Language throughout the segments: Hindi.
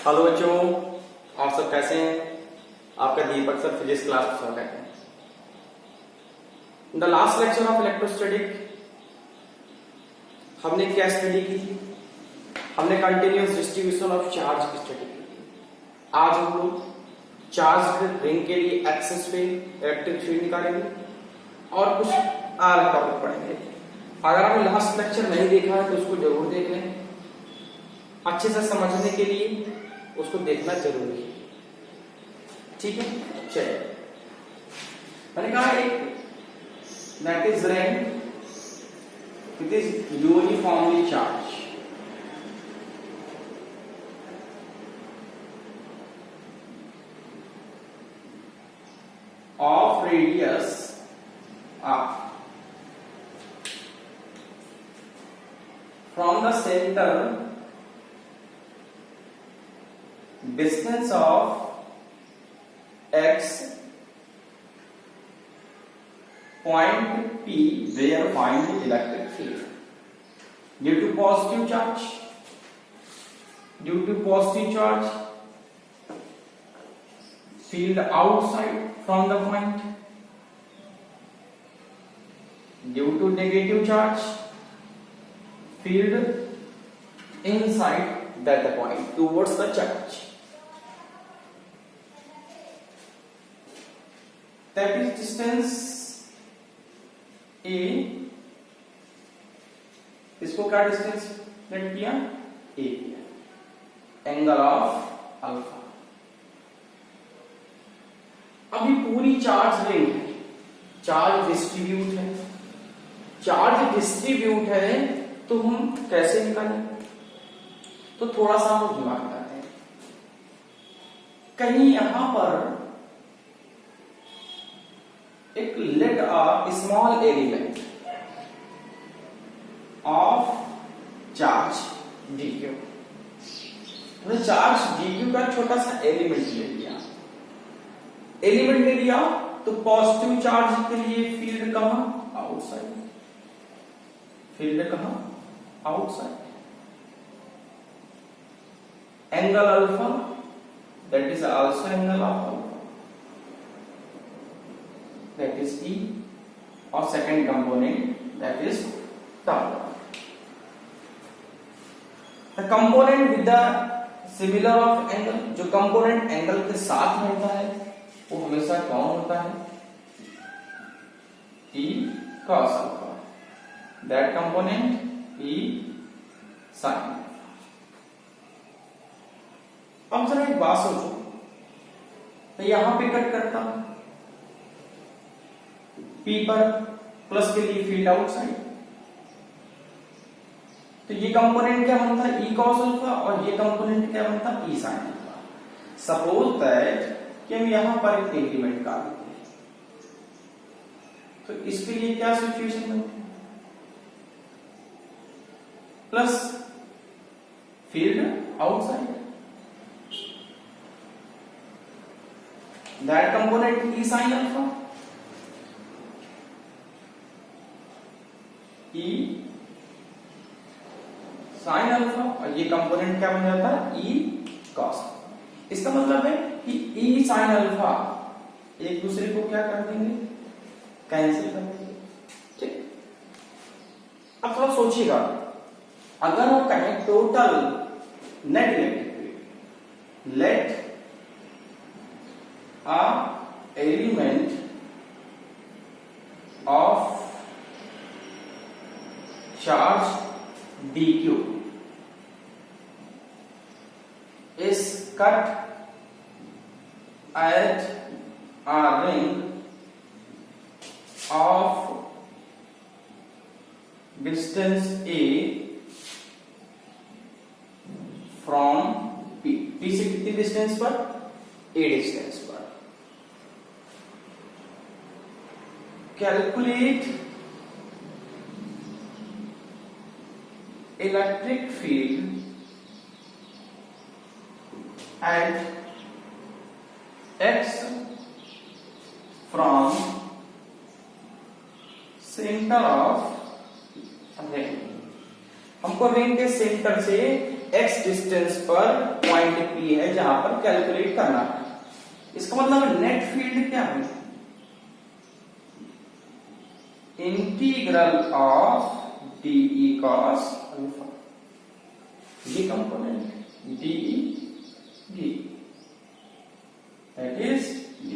हेलो बच्चों, आप सब कैसे हैं? आपका दीपक सर फिजिक्स क्लास में स्वागत है। The last lecture of electrostatic हमने क्या स्टडी की थी? हमने कंटिन्यूअस डिस्ट्रीब्यूशन ऑफ चार्ज की स्टडी की थी। आज हम लोग चार्ज रिंग के लिए एक्सेस पे इलेक्ट्रिक फील्ड निकालेंगे और कुछ अलग टॉपिक पढ़ेंगे। अगर आपने लास्ट लेक्चर नहीं देखा है तो उसको जरूर देख लें। अच्छे से समझने के लिए उसको देखना जरूरी है, ठीक है? चलिए, मैंने कहा एक that is ring, it is uniformly charge. Of radius r from the center, distance of x, point P where find the electric field. Due to positive charge, field outside from the point. Due to negative charge, field inside that the point towards the charge. That is distance a. इसको क्या डिस्टेंस लेट किया? a किया। Angle of alpha. अभी पूरी चार्ज रिंग है, चार्ज डिस्ट्रीब्यूट है, तो हम कैसे निकालें? तो थोड़ा सा हम दिमाग लगाते हैं। कहीं यहां पर एक let small element of charge dq, charge dq का छोटा सा एलिमेंट ले लिया तो पॉजिटिव चार्ज के लिए फील्ड कहां? Outside. Angle alpha, that is also angle of alpha, that is E, और second component that is tau. The component with the similar of angle, जो कंपोनेंट एंगल के साथ होता है वो हमेशा कौन होता है? E cos alpha, that component E sin alpha। अब जरा एक बात सोचो, तो यहां पे कट करता हूं, P पर प्लस के लिए फील्ड आउटसाइड, तो ये कंपोनेंट क्या बनता है? E cos alpha, और ये कंपोनेंट क्या बनता है? E sin alpha। Suppose that कि हम यहां पर एक एलिमेंट का लेते हैं, तो इसके लिए क्या सिचुएशन बनती है? Plus field outside, that component E sin alpha, E sin alpha, और ये कंपोनेंट क्या बन जाता है? E cos। इसका मतलब है कि E sin alpha एक दूसरे को क्या कर देंगे? कैंसिल कर देंगे, ठीक? अब थोड़ा सोचिएगा, अगर हम कहें total net electric field, let a element of charge dq is cut at a ring of distance a from P से कितनी डिस्टेंस पर? a डिस्टेंस पर। Calculate electric field at x from center of ring. हमको रिंग के सेंटर से x डिस्टेंस पर पॉइंट P है जहां पर कैलकुलेट करना है। इसका मतलब नेट फील्ड क्या है? Integral of dE cos alpha, ये component dE d, that is d,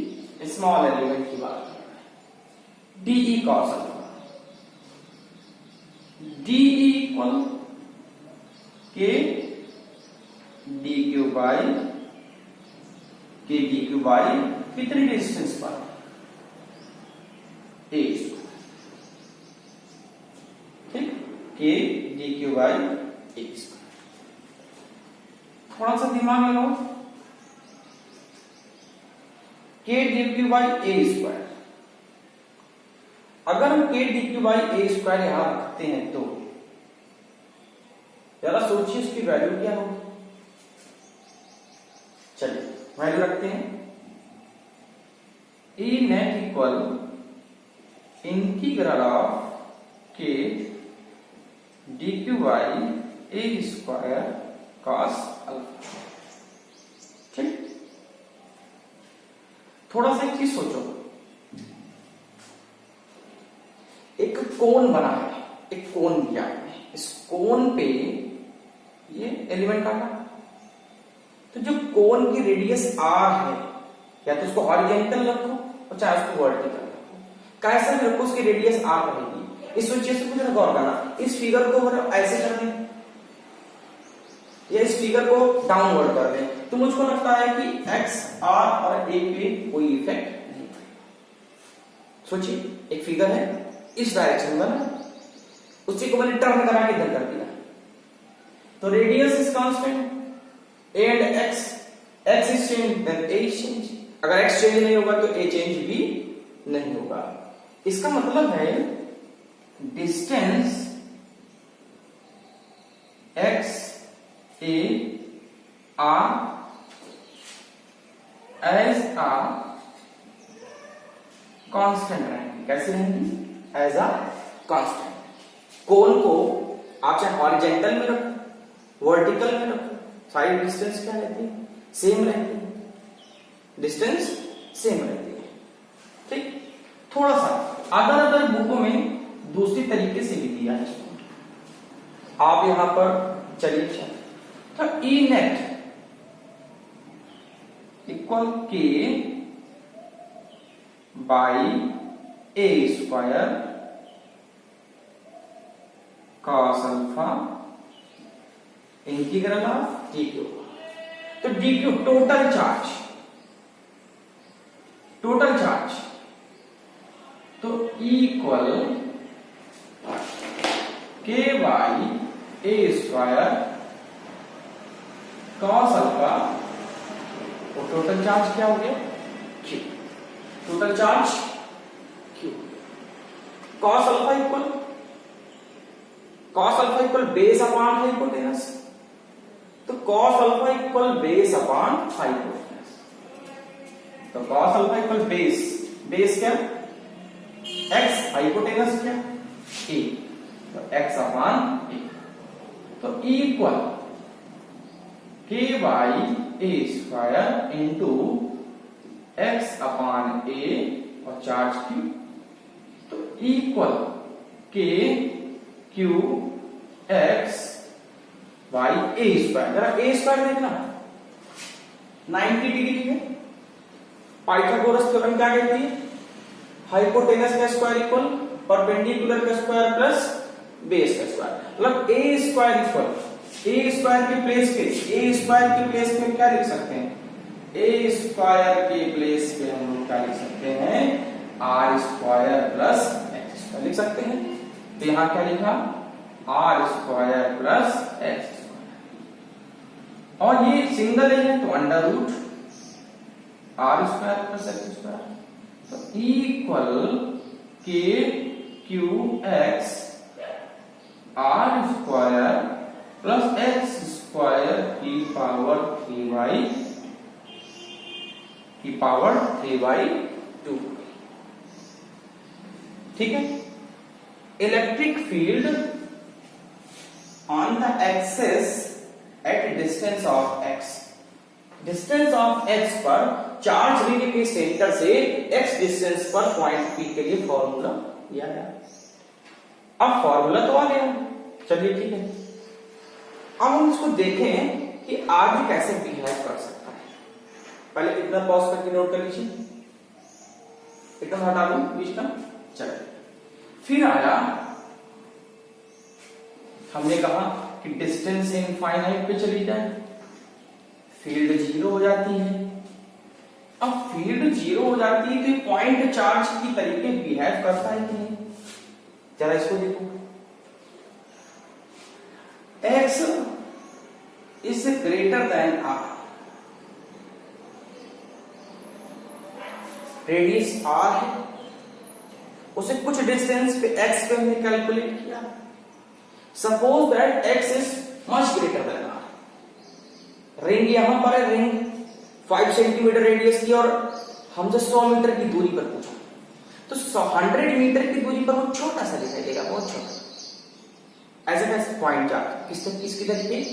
small element की बात कर रहे हैं। dE cos अल्फा, dE equal k dq by k dq by कितनी डिस्टेंस पर? a स्क्वायर, ठीक, k dq by a square. थोड़ा सा दिमाग लगाओ, k dq by a square, अगर हम k dq by a square यहां रखते हैं तो जरा सोचिए उसकी वैल्यू क्या होगी। चलिए वैल्यू रखते हैं, e net equal integral of k dq by a square cos alpha. ठीक, थोड़ा सा एक चीज सोचो, एक कोन बना है, एक कोन दिया है, इस कोन पे ये एलिमेंट काटा, तो जो कोन की रेडियस r है, या तो उसको हॉरिजॉन्टल रखो और चाहे उसको वर्टिकल रखो, कैसा भी रखो उसकी रेडियस r रहेगी। इस वजह से मुझे गौर करना, इस फिगर को अगर ऐसे कर दें या इस फिगर को डाउनवर्ड कर दें तो मुझको लगता है कि x, r और a पे कोई इफेक्ट नहीं पड़ेगा। सोचिए एक फिगर है, इस डायरेक्शन में ना, उसी को मैंने टर्न करा के इधर कर दिया, तो radius is constant and x is change, then a is change. अगर x चेंज नहीं होगा तो a चेंज भी नहीं होगा। इसका मतलब है distance x a r as a constant रहेंगे। कैसे रहेंगे? As a constant. कोन को आप चाहे हॉरिजॉन्टल में रखो, वर्टिकल में रखो, साइड डिस्टेंस क्या रहती है? सेम रहती है, डिस्टेंस सेम रहती है। ठीक, थोड़ा सा अदर बुकों में दूसरी तरीके से भी दिया है, आप यहां पर चलिए। तो ई नेट इक्वल के by A square cos alpha integral of dq। तो dq टोटल चार्ज, तो equal k by A square cos alpha, तो टोटल चार्ज क्या हो गया? q, total charge q। cos alpha equal base upon hypotenuse, तो cos alpha equal base upon hypotenuse, तो cos अल्फा इक्वल बेस क्या? x, हाइपोटेनस क्या? a, तो x अपॉन a, तो equal k by A square into x upon a और चार्ज q, तो equal k q x by A square. जरा ए स्क्वायर देखना, 90 डिग्री है। पाइथागोरस थ्योरम क्या कहती है? हाइपोटेनस का स्क्वायर इक्वल परपेंडिकुलर का स्क्वायर प्लस बेस का स्क्वायर। मतलब ए स्क्वायर इक्वल, ए स्क्वायर के प्लेस पे क्या लिख सकते हैं? ए स्क्वायर के प्लेस पे हम लोग क्या लिख सकते हैं? R square plus X square लिख सकते हैं। तो यहां क्या लिखा? R square plus X square, और ये सिंगल है तो under root R square plus X square, तो equal K Q X R square plus X square की पावर 3/2। ठीक है। Electric field on the axis distance of x, distance of x पर चार्ज रिंग के सेंटर से x डिस्टेंस पर पॉइंट P के लिए फॉर्मूला दिया गया। अब फॉर्मूला तो आ गया, चलिए ठीक है। अब हम इसको देखें कि आगे कैसे बिहेव कर सकता है। पहले इतना पॉज करके नोट कर लीजिए, एकदम हटा दो बीच का। चलिए फिर आया, हमने कहा कि डिस्टेंस इनफाइनाइट पे चली जाए, फील्ड जीरो हो जाती है। अब फील्ड जीरो हो जाती है तो पॉइंट चार्ज की तरीके बिहेव करता है कि नहीं, जरा इसको देखो। x is greater than r, radius r है, उसे कुछ डिस्टेंस पे x पे हमने कैलकुलेट किया। Suppose that x is much greater than r। Ring यहां पर है, रिंग 5 सेंटीमीटर रेडियस की और हमसे 100 मीटर की दूरी पर पूछा, तो 100 मीटर की दूरी पर वो छोटा सा दिखाई देगा, बहुत छोटा। ऐसे कैसे पॉइंट चार्ज, किसकी तरीके,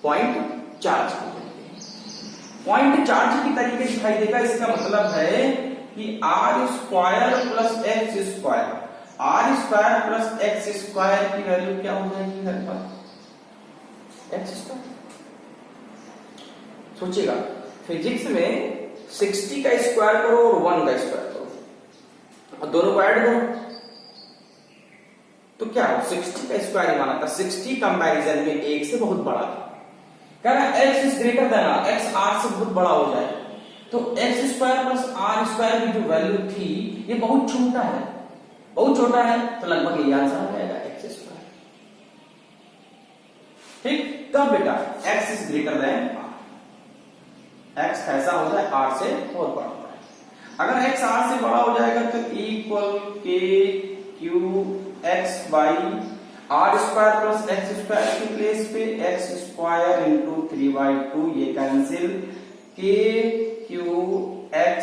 पॉइंट चार्ज की तरीके, पॉइंट चार्ज की तरीके दिखाई देगा। इसका मतलब है कि r square plus X square, r square plus X square की वैल्यू क्या हो जाएगी हर बार, एक्स स्क्वायर। सोचिएगा, फिजिक्स में 60 का स्क्वायर करो और 1 का स्क्वायर करो और दोनों को ऐड करो तो क्या हो, 60 का स्क्वायर ही माना था। 60 कंपैरिजन में 1 से बहुत बड़ा था, कह रहा x is greater than r, x r से बहुत बड़ा हो जाए, तो x square plus r square की जो वैल्यू थी ये बहुत छोटा है, बहुत छोटा है, तो लगभग ये आंसर आ जाएगा x स्क्वायर। ठीक, तब बेटा x is greater than r, x कैसा हो जाए, r से बहुत बड़ा हो जाए। अगर x r से बड़ा हो जाएगा तो equal k q x by r square plus X square की प्लेस पे x स्क्वायर इंटू 3/2, ये cancel, k q x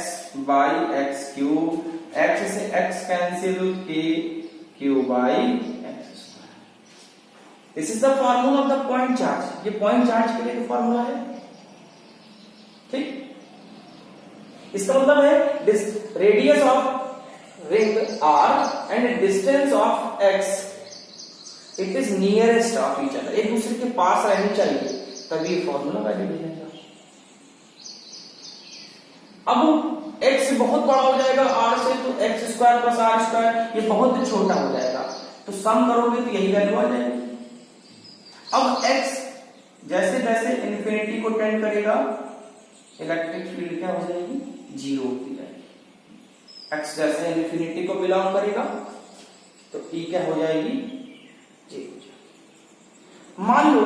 by x cube, x से x cancel, k q by x square. This is the formula of the point charge, ये पॉइंट चार्ज के लिए फॉर्मूला है। ठीक, इसका मतलब है radius of ring r and distance of x, it is nearest of each other, एक दूसरे के पास रहनी चाहिए, तभी फॉर्मूला वैलिड हो जाएगा। अब x बहुत बड़ा हो जाएगा r से, तो x square plus r square ये बहुत छोटा हो जाएगा, तो सम करोगे तो यही वैल्यू आ जाएगी। अब x जैसे जैसे इन्फिनिटी को टेंड करेगा, इलेक्ट्रिक फील्ड क्या हो जाएगी, जीरो होती जाएगी। x जैसे इन्फिनिटी को बिलोंग करेगा तो E क्या हो जाएगी, जीरो। मान लो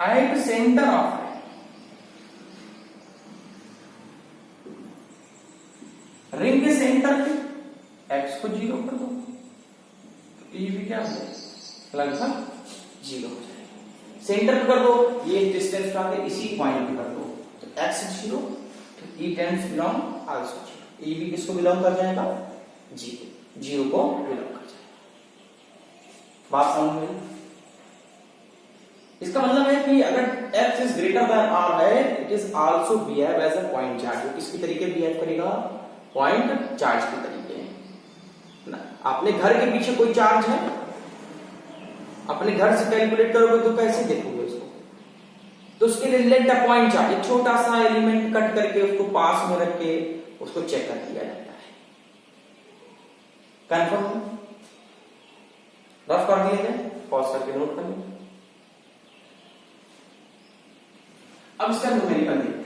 एट सेंटर ऑफ रिंग के सेंटर पे x को जीरो कर दो, तो E भी क्या हो जाएगा, लगभग जीरो हो जाएगा। सेंटर पे कर दो, ये डिस्टेंस उठा के इसी पॉइंट पे कर दो, तो x जीरो, तो E tends belong also zero. E भी किसको बिलोंग कर जाएगा, जीरो, जीरो को बिलोंग कर जाएगा। बात समझ में? इसका मतलब है कि अगर x is greater than r है, it is also behave as a point charge. किसकी तरीके बिहेव करेगा, पॉइंट चार्ज की तरीके ना। आपने घर के पीछे कोई चार्ज है, अपने घर से कैलकुलेट करोगे तो कैसे देखोगे उसको, तो उसके लिए लेट द पॉइंट चार्ज, एक छोटा सा एलिमेंट कट करके उसको पास में रख के उसको चेक कर लिया जाता है। कंफर्म, रफ कर दिए जाए, पॉज करके नोट कर लीजिए। अब इसका न्यूमेरिकल देखते हैं।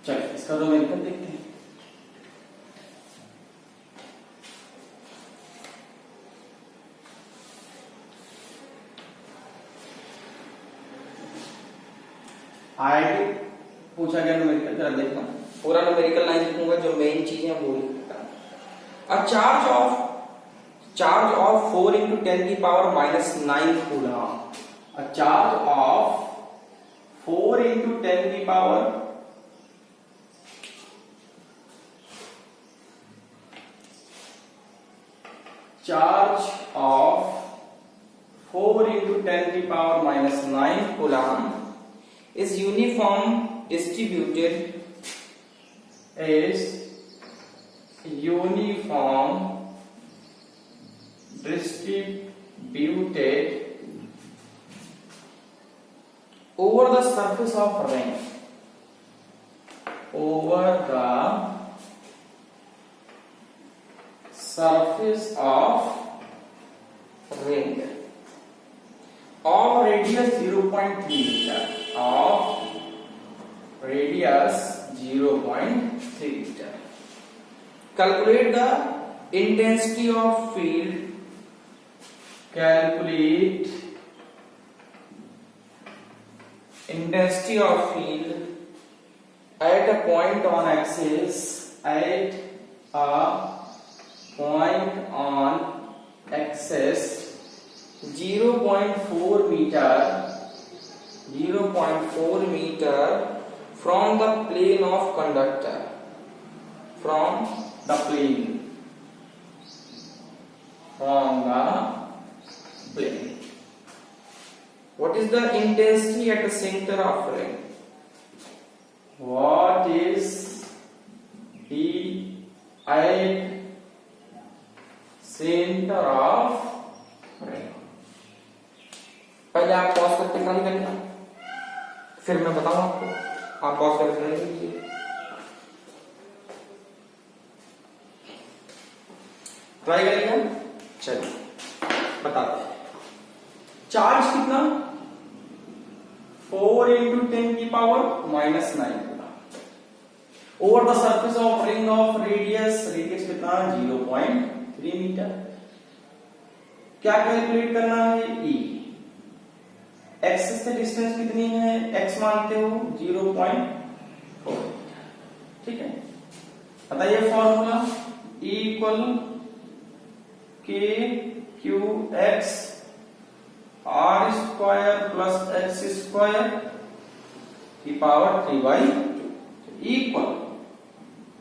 चलिए इसका न्यूमेरिकल देखते हैं। आईआईटी पूछा गया न्यूमेरिकल, जरा देखना, पूरा न्यूमेरिकल नहीं लिखूंगा, जो मेन चीजें वो लिखूंगा। अ चार्ज ऑफ 4 into 10 की power -9 coulomb, a charge of 4 into 10 की power charge of 4 into 10 to the power minus 9 coulomb is uniform distributed over the surface of ring. Over the surface of ring of radius 0.3 meter. Of radius 0.3 meter. Calculate the intensity of field. Calculate intensity of field at a point on axis. At a point on axis 0.4 meter. 0.4 meter from the plane of conductor. From the plane. What is the intensity at the center of ring? What is the at center of ring? पहले आप पॉज करके ट्राई करिए, फिर मैं बताऊं आपको. आप पॉज करके ट्राई कीजिए. ट्राई करिए. चलिए बताते हैं. चार्ज कितना? 4 into 10 की power minus 9 over the surface of ring of radius. Radius कितना? 0.3 मीटर. क्या कैलकुलेट करना है? E. एक्सिस से डिस्टेंस कितनी है? x मानते हो 0.4. ठीक है. बताइए formula. E equal k q x r square plus x square की पावर 3/2 इक्वल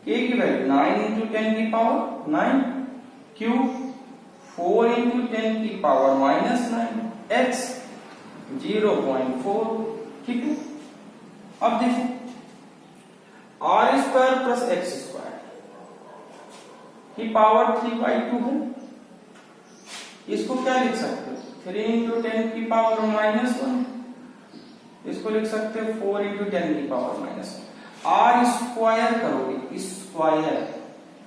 k की वैल्यू 9 into 10 की पावर 9, q 4 into 10 की पावर minus 9, x 0.4. ठीक है. अब देखो r square plus x square की पावर 3/2 है. इसको क्या लिख सकते हो? 3 into 10 की पावर -1. इसको लिख सकते हो 4 into 10 की पावर -1. r स्क्वायर करोगे स्क्वायर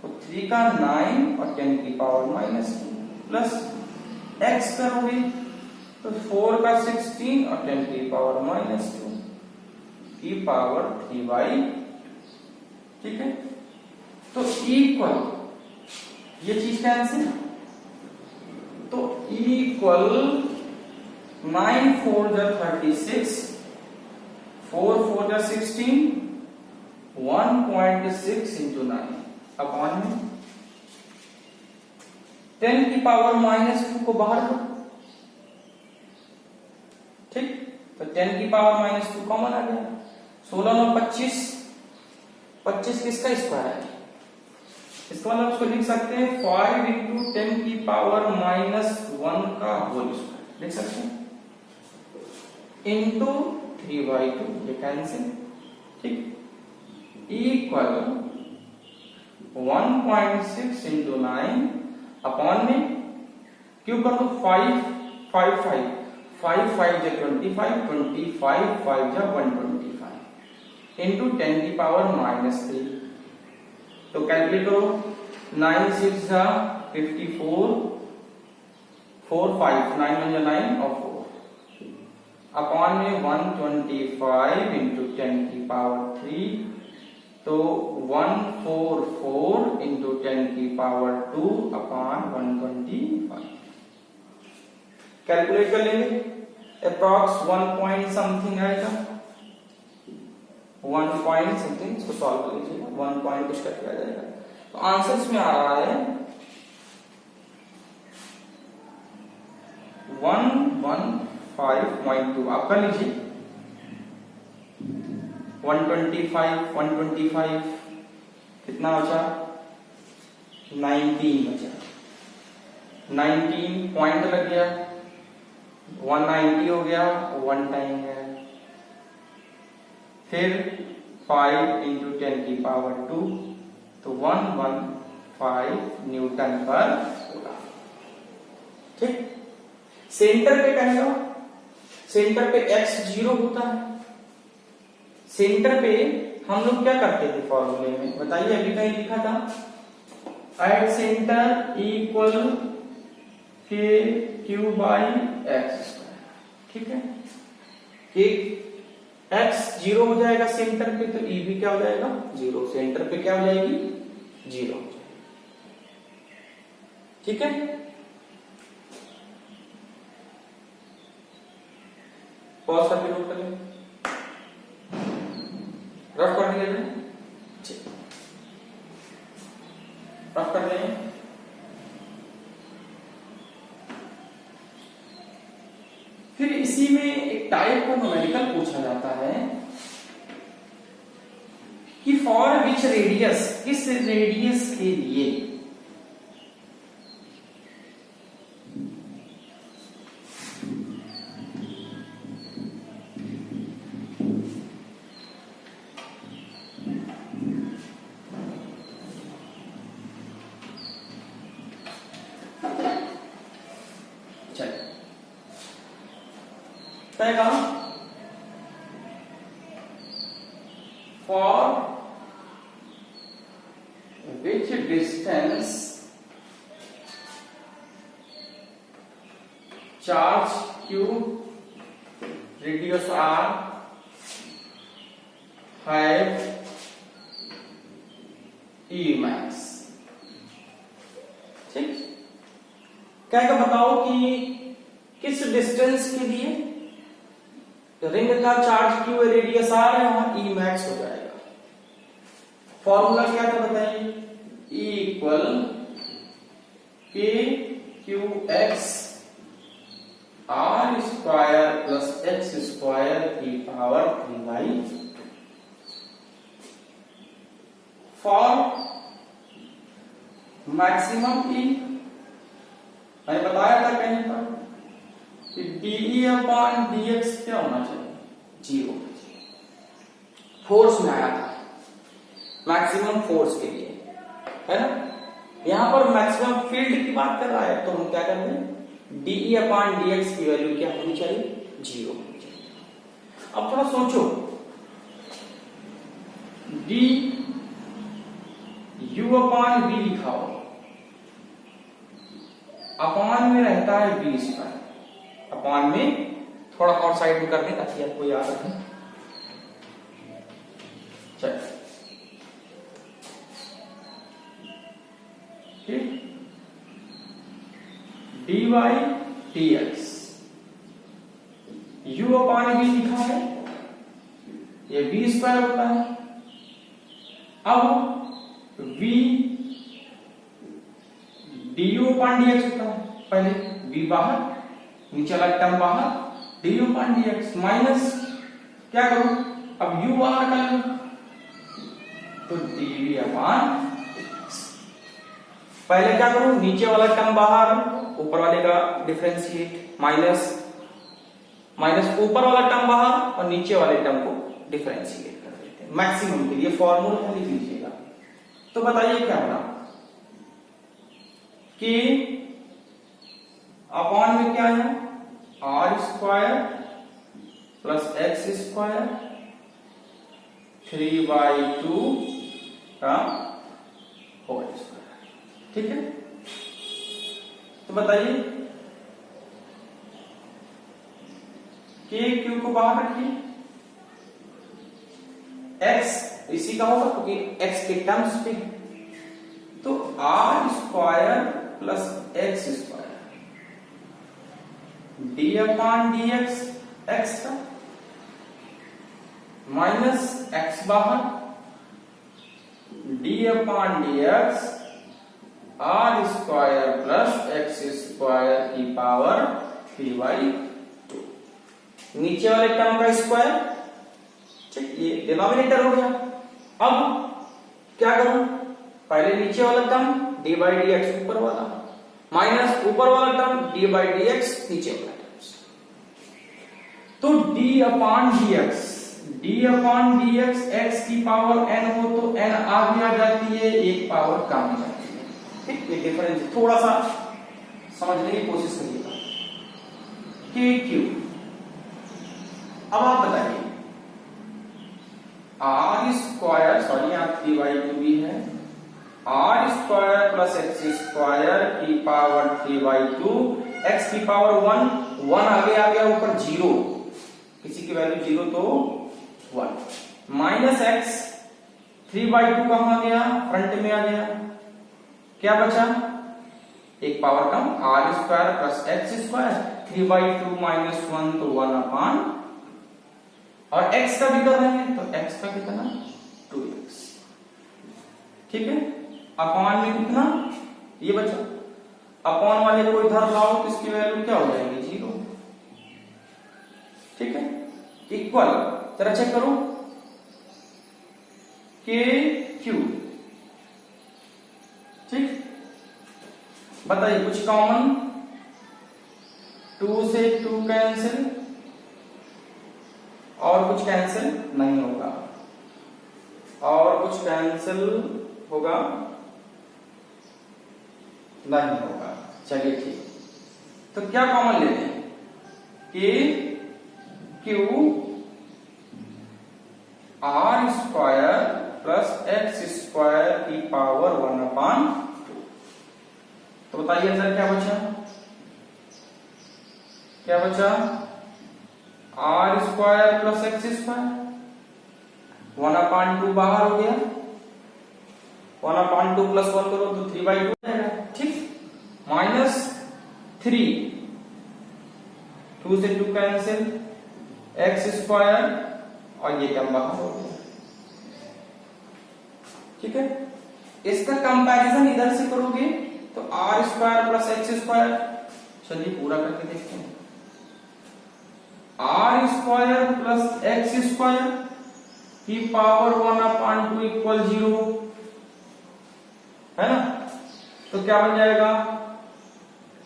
तो 3 का 9 और 10 की पावर -2 प्लस x करोगे तो 4 का 16 और 10 की पावर -2 की पावर 3/2. ठीक है. तो इक्वल ये चीज कैंसिल. तो इक्वल 9 4 जा 36, 4 4 जा 16, 1.6 into 9 अपॉन में 10 की पावर -2 को बाहर करो. ठीक. तो 10 की पावर -2 कॉमन आ गया. 16 और 25 किसका स्क्वायर है? इसका मतलब उसको लिख सकते हैं 5 into 10 की पावर -1 का होल स्क्वायर लिख सकते हैं इंटू 3/2. ये कैंसिल. ठीक. इक्वल 1.6 into 9 अपॉन में क्यों कर दो 5 5 5 5 5 जा 25 25 5 जा 125 इंटू 10 की पावर -3. तो कैलकुलेट करो. 9 6 जा 54, 4 5 9 1 जा 9 और 4 अपॉन में 125 इंटू 10 की पावर 3. तो 144 इंटू 10 की पावर 2 अपॉन 125. कैलकुलेट कर लेंगे. अप्रॉक्स 1 पॉइंट समथिंग आएगा. 1 पॉइंट समथिंग. इसको सॉल्व कर लीजिए. 1 पॉइंट कुछ करके आ जाएगा. तो आंसर इसमें आ रहा है 115.2. आप कर लीजिए. 125 कितना बचा? 19 बचा. 19 पॉइंट लग गया, 190 हो गया, 1 टाइम है। फिर 5 इंटू 10 की पावर 2, तो 115 न्यूटन पर होगा। ठीक, सेंटर पे कहेगा, सेंटर पे x 0 होता है। सेंटर पे हम लोग क्या करते थे फॉर्मूले में, बताइए, अभी कहीं लिखा था at centre equal K Q by x. ठीक है, कि x 0 हो जाएगा सेंटर पे, तो ई भी क्या हो जाएगा 0, सेंटर पे क्या हो जाएगी 0 हो जाएगी। ठीक है, पॉज करके नोट कर लें, रफ कर दिया जाए, रफ कर लें। फिर इसी में एक टाइप का न्यूमेरिकल पूछा जाता है कि फॉर विच रेडियस, किस रेडियस के लिए for which distance charge q radius r have E max। ठीक, क्या क्या बताओ कि किस डिस्टेंस के लिए रिंग का चार्ज क्यू रेडियस आर है, वहां ई मैक्स हो जाएगा। फॉर्मूला क्या था बताइए, E equal K Q X R square plus X square की पावर 3/2। फॉर मैक्सिमम ई, मैंने बताया था कहीं पर कि डी अपॉन डी एक्स क्या होना चाहिए 0। फोर्स में आया था, मैक्सिमम फोर्स के लिए, है ना। यहां पर मैक्सिमम फील्ड की बात कर रहा है, तो हम क्या करते हैं, डी अपॉन डी एक्स की वैल्यू क्या होनी चाहिए 0 होनी चाहिए। अब थोड़ा सोचो, डी यू अपॉन बी लिखा हो, अपॉन में रहता है बी स्क्वायर, अपॉन में थोड़ा और साइड में कर दें ताकि आपको याद रहे। चलिए, ठीक, D Y D X, U upon B लिखा है, ये बी स्क्वायर होता है। अब V D U upon D X होता है, पहले वी बाहर, नीचे वाला टर्म बाहर, D U upon D X minus क्या करूं, अब यू बाहर कर लूं, तो डी वी अपॉन, पहले क्या करूं, नीचे वाला टर्म बाहर, ऊपर वाले का डिफरेंशिएट, माइनस माइनस ऊपर वाला टर्म बाहर और नीचे वाले टर्म को डिफरेंशिएट कर देते हैं। मैक्सिमम के लिए फॉर्मूला लिख लीजिएगा। तो बताइए क्या होगा कि अपॉन में क्या है, R square plus X square 3/2 का होल स्क्वायर। ठीक है, तो बताइए के क्यू को बाहर रखिए, एक्स इसी का होगा क्योंकि एक्स के टर्म्स पे, तो R square plus X square D upon D X, X का माइनस एक्स बाहर, D upon D X R square plus X square की पावर 3/2, नीचे वाले टर्म का स्क्वायर। ठीक, ये डिनोमिनेटर हो गया। अब क्या करूं, पहले नीचे वाला term D by D x ऊपर वाला, माइनस ऊपर वाला term D by D x, नीचे वाला टर्म। तो D upon D X, x की पावर एन हो तो एन आगे आ जाती है, एक पावर कम हो जाती है। ठीक, ये डिफरेंस थोड़ा सा समझने की कोशिश करिएगा। के क्यू, अब आप बताइए आर स्क्वायर, सॉरी यहाँ 3/2 भी है, R square plus X square की पावर 3/2, एक्स की पावर 1, 1 आगे आ गया, ऊपर 0, किसी की वैल्यू 0 तो 1, माइनस एक्स 3/2 कहां आ गया, फ्रंट में आ गया, क्या बचा, एक पावर कम, R square plus X square, 3/2 minus 1 तो 1 अपॉन, और x का भी कर रहे हैं तो x का कितना 2x, ठीक है, अपॉन में कितना ये बचा, अपॉन वाले को इधर लाओ तो इसकी वैल्यू क्या हो जाएगी 0, ठीक है, इक्वल, जरा चेक करो के क्यू, ठीक, बताइए कुछ कॉमन, 2 से 2 कैंसिल और कुछ कैंसिल नहीं होगा, और कुछ कैंसिल होगा नहीं होगा, चलिए ठीक, तो क्या कॉमन लेते हैं, कि Q R square plus X square की पावर 1/2, तो बताइए अंदर क्या बचा, क्या बचा, R square plus X square, 1/2 बाहर हो गया, 1/2 प्लस 1 करो तो 3/2 आएगा, ठीक, माइनस 3, 2 से 2 कैंसिल, एक्स स्क्वायर और ये टर्म बाहर हो गया, ठीक है, इसका कंपैरिजन इधर से करोगे तो R square plus X square, चलिए पूरा करके देखते हैं, R square plus X square की पावर 1/2 इक्वल 0 है ना, तो क्या बन जाएगा,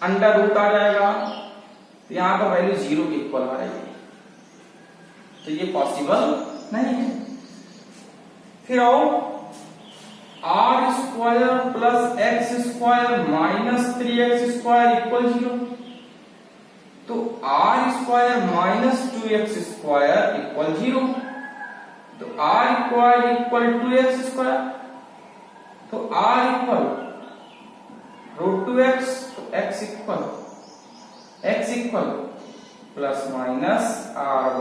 अंडर रूट आ जाएगा, तो यहां का वैल्यू 0 के इक्वल आ जाएगी, तो ये पॉसिबल नहीं है। फिर आओ, R square plus X square minus 3x square equal 0, तो R square minus 2x square equal 0, तो R square equal 2x square, तो आर इक्वल √2x, तो x equal plus minus r/,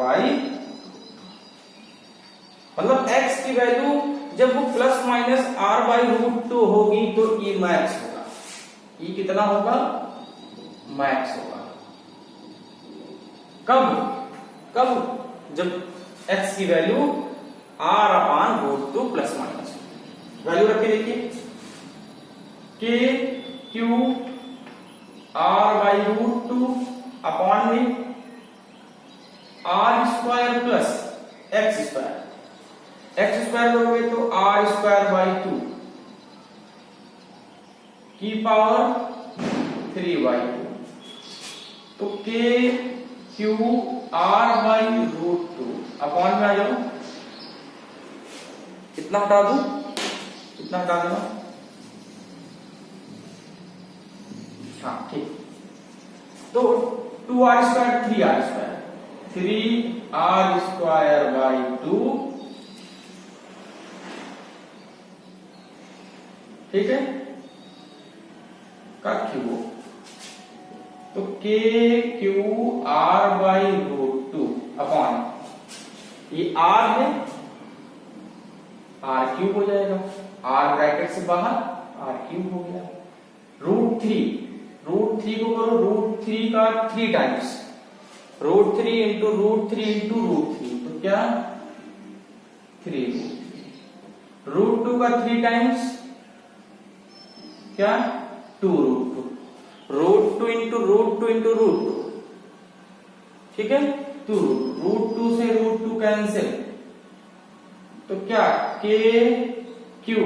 मतलब x की वैल्यू जब वो प्लस माइनस r/√2 होगी तो e मैक्स होगा, e कितना होगा, मैक्स होगा, कब जब x की value r/√2 plus minus, value रख के देखिए, के क्यू r/√2 अपॉन में R square plus X square, X square लोगे तो r²/2 की पावर 3/2, तो के क्यू r/√2 अपॉन में आ जाओ, कितना हटा दूं, कितना हटा दूंगा, हाँ ठीक, तो 2r² 3r², 3r²/2, ठीक है, का क्यू, तो के क्यू r/√2 अपॉन, ये r है, r³ हो जाएगा, r ब्रैकेट से बाहर, r³ हो गया, √3 को करो, √3 का 3 टाइम्स, √3 इंटू √3 इंटू √3, तो क्या 3, √2 का 3 टाइम्स क्या 2√2, √2 इंटू √2 इंटू √2, ठीक है, 2 √2 से √2 कैंसिल, तो क्या के क्यू,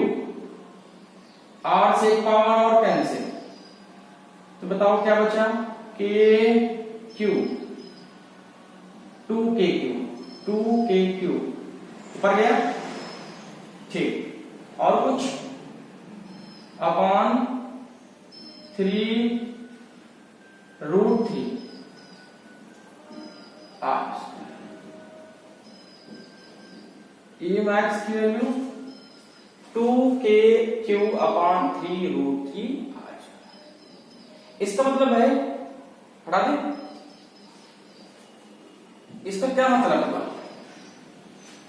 r से पावर और कैंसिल, तो बताओ क्या बचा, के क्यू, 2 ऊपर गया, ठीक। और कुछ, अपॉन 3√3 ये मैक्स की वैल्यू 2kq/3√3। इसका मतलब है, हटा दे, इसका क्या मतलब है,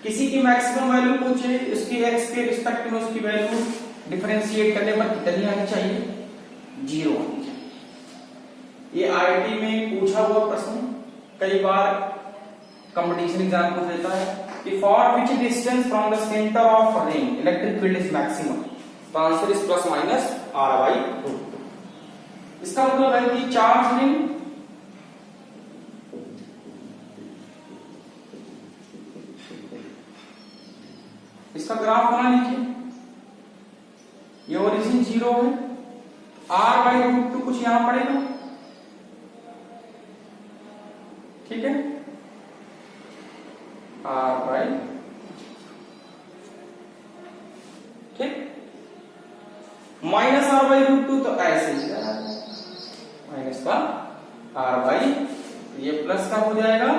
किसी की मैक्सिमम वैल्यू पूछे, उसकी एक्स के रिस्पेक्ट में उसकी वैल्यू डिफरेंशिएट करने पर कितनी आनी चाहिए, 0 आनी चाहिए। ये आईआईटी में पूछा हुआ प्रश्न, कई बार कंपटीशन एग्जाम पूछ देता है कि for which distance from the centre of ring electric field is maximum, तो आंसर इज +-r/√2। इसका मतलब है कि चार्ज रिंग इसका ग्राफ बना लीजिए, ये ओरिजिन 0 है, r/√2 कुछ यहां पड़ेगा, ठीक है, r/, ठीक, -r/√2 तो ऐसे ही माइनस का r/, ये प्लस का हो जाएगा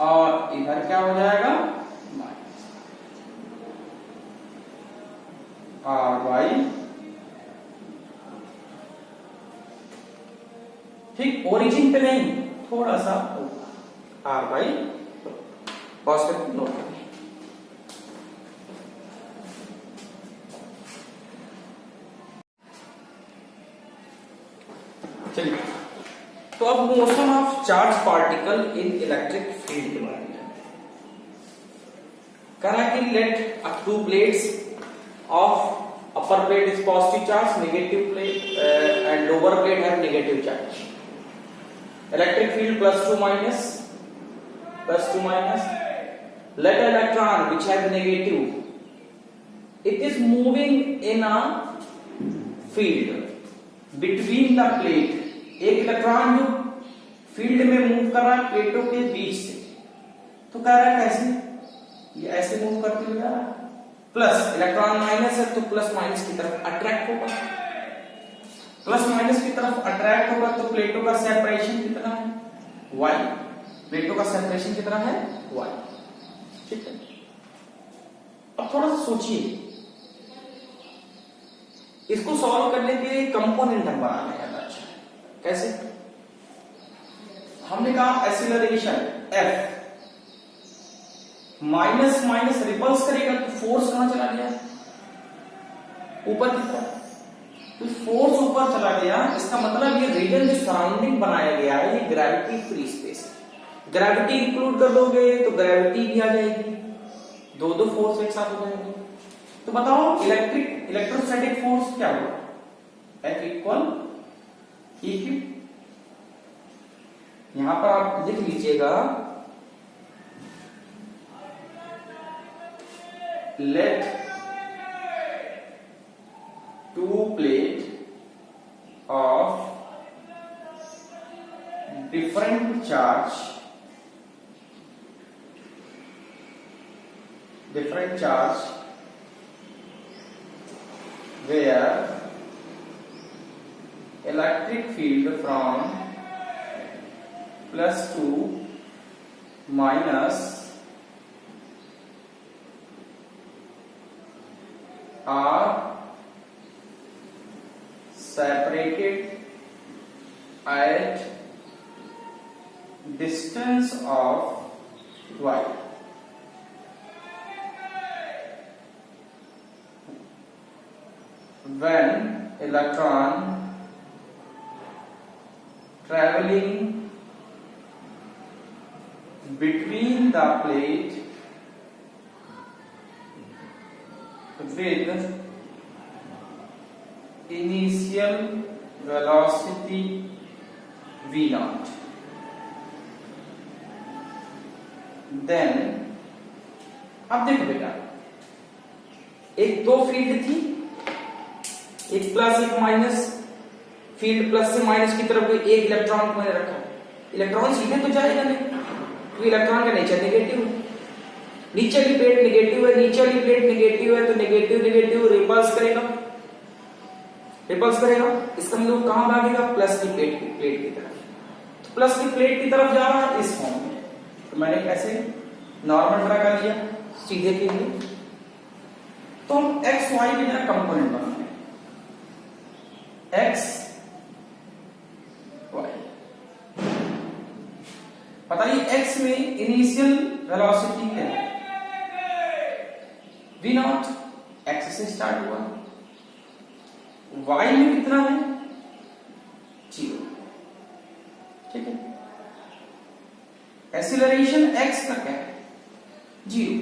और इधर क्या हो जाएगा, r/, ठीक, ओरिजिन पे नहीं, थोड़ा सा r/, पॉज करके नोट करें। चलिए, तो अब motion of charge particle in electric field के बारे में कहा कि let 2 plates of upper plate is positive charge, negative plate and lower plate have negative charge, electric field +2 minus, let electron which has negative, it is moving in a field between the plate, एक इलेक्ट्रॉन जो फील्ड में मूव कर रहा है प्लेटों के बीच से, तो कह रहा है कैसे, ये ऐसे मूव करते हुए आ रहा है, प्लस इलेक्ट्रॉन माइनस है तो प्लस माइनस की तरफ अट्रैक्ट होगा, प्लस माइनस की तरफ अट्रैक्ट होगा, तो प्लेटों का सेपरेशन कितना है, y, प्लेटों का सेपरेशन कितना है, y, ठीक है। अब थोड़ा सा सोचिए, इसको सॉल्व करने के कंपोनेंट हम बनाने हैं, अच्छा कैसे, हमने कहा acceleration f, minus minus repels करेगा तो फोर्स कहां चला गया, ऊपर की तरफ, तो फोर्स ऊपर चला गया, इसका मतलब ये रीजन जो सराउंडिंग बनाया गया है ये ग्रेविटी फ्री स्पेस है, ग्रेविटी इंक्लूड कर दोगे तो ग्रेविटी भी आ जाएगी, दो फोर्स एक साथ हो जाएंगे। तो बताओ इलेक्ट्रोस्टैटिक फोर्स क्या होगा, F = EQ, यहां पर आप लिख लीजिएगा, let 2 plate of different charge where electric field from +2 minus are separated at distance of y, when electron traveling between the plate with initial velocity v0, then अब देखो बेटा, एक दो फील्ड थी, एक प्लस एक माइनस, फील्ड प्लस से माइनस की तरफ कोई एक इलेक्ट्रॉन को मैंने रखा है, इलेक्ट्रॉन सीधे तो जाएगा नहीं, तो इलेक्ट्रॉन का नेचर नेगेटिव है। नीचे की प्लेट नेगेटिव है, नीचे वाली प्लेट नेगेटिव है, तो नेगेटिव नेगेटिव रिपल्स करेगा, रिपल्स करेगा। इसका मतलब कहां भागेगा? प्लस की प्लेट की तरफ। तो प्लस की प्लेट की तरफ जा रहा है इस फॉर्म में, तो मैंने कैसे नॉर्मल ड्रा कर लिया सीधे के लिए। तो हम एक्स वाई के जरा कंपोनेंट बनाते हैं, एक्स वाई। बताइए एक्स में इनिशियल वेलोसिटी है v नॉट, एक्स से स्टार्ट हुआ, y में कितना है? 0, ठीक है। एक्सीलरेशन x का क्या है? 0,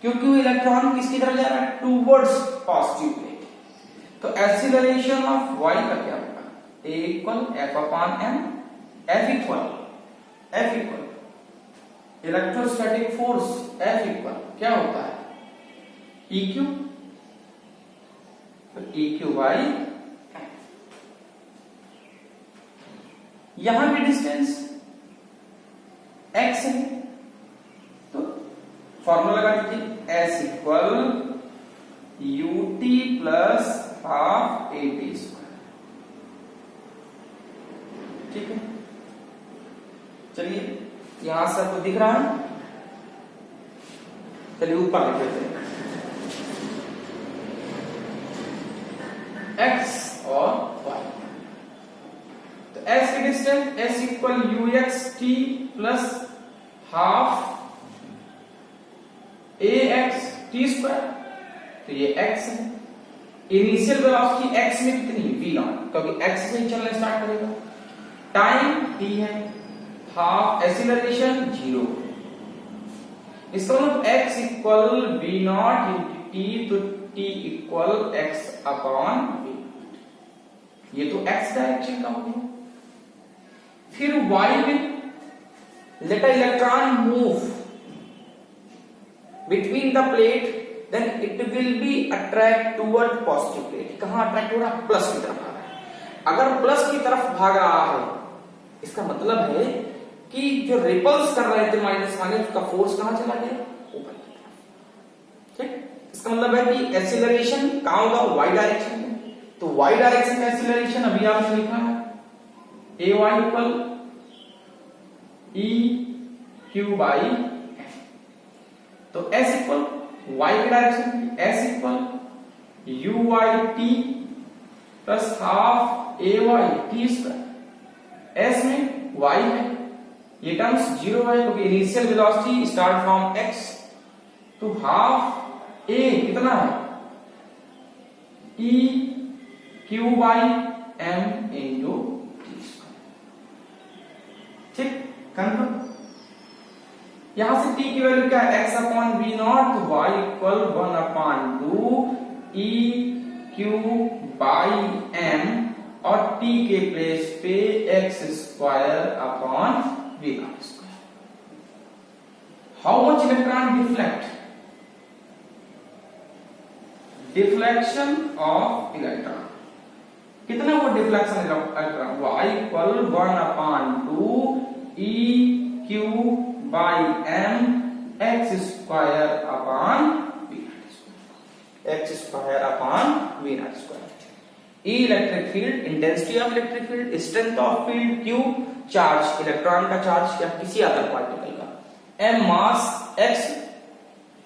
क्योंकि वो इलेक्ट्रॉन किसकी तरफ जा रहा है? Towards positive plate. तो एक्सीलरेशन ऑफ y का क्या होगा? a equal f upon m, f equal electrostatic force, F equal क्या होता है? EQ, तो EQ बाई यहां भी डिस्टेंस x है, तो फॉर्मूला लगा दीजिए, S equal ut plus half at square, ठीक है। चलिए यहां से आपको दिख रहा है, चलिए ऊपर लिख देते हैं x और y। तो s की distance s equal ux t plus half ax t square, तो ये x है। इनिशियल वेलोसिटी x में कितनी? v नॉट, क्योंकि x से चलना स्टार्ट करेगा। टाइम t है, हाफ एक्सीलरेशन 0। इसका मतलब x equal v naught into t, तो t equal x upon v। ये तो x डायरेक्शन का हो गया। फिर y में let a electron move between the plate, then it will be attract toward positive plate. कहां अट्रैक्ट हो रहा है? प्लस की तरफ भाग रहा है। अगर प्लस की तरफ भाग रहा है, इसका मतलब है कि जो रिपल्स कर रहे थे माइनस माइनस, उसका फोर्स कहां चला गया? ऊपर की तरफ, ठीक। इसका मतलब है कि एक्सीलरेशन कहां होगा? वाई डायरेक्शन में। तो वाई डायरेक्शन में एक्सीलरेशन अभी आपने लिखा है a y equal E Q by, तो एस इक्वल वाई की direction, s equal you y t plus half A Y T square. S में वाई है, ये टर्म्स 0 है क्योंकि initial velocity start from x, तो हाफ a कितना है? e q by m into T square, ठीक। कंफर्म। यहां से t की वैल्यू क्या है? x अपॉन v नॉट, तो y equal 1 upon 2 e q by m, और t के प्लेस पे x square upon v naught square. How much electron deflect? Deflection of electron, कितना वो deflection electron? y equal 1 upon 2 e q by m x square upon v naught square, x square upon v naught square. E electric field, intensity of electric field, strength of field, Q charge, electron का चार्ज या किसी अदर पार्टिकल का, M मास,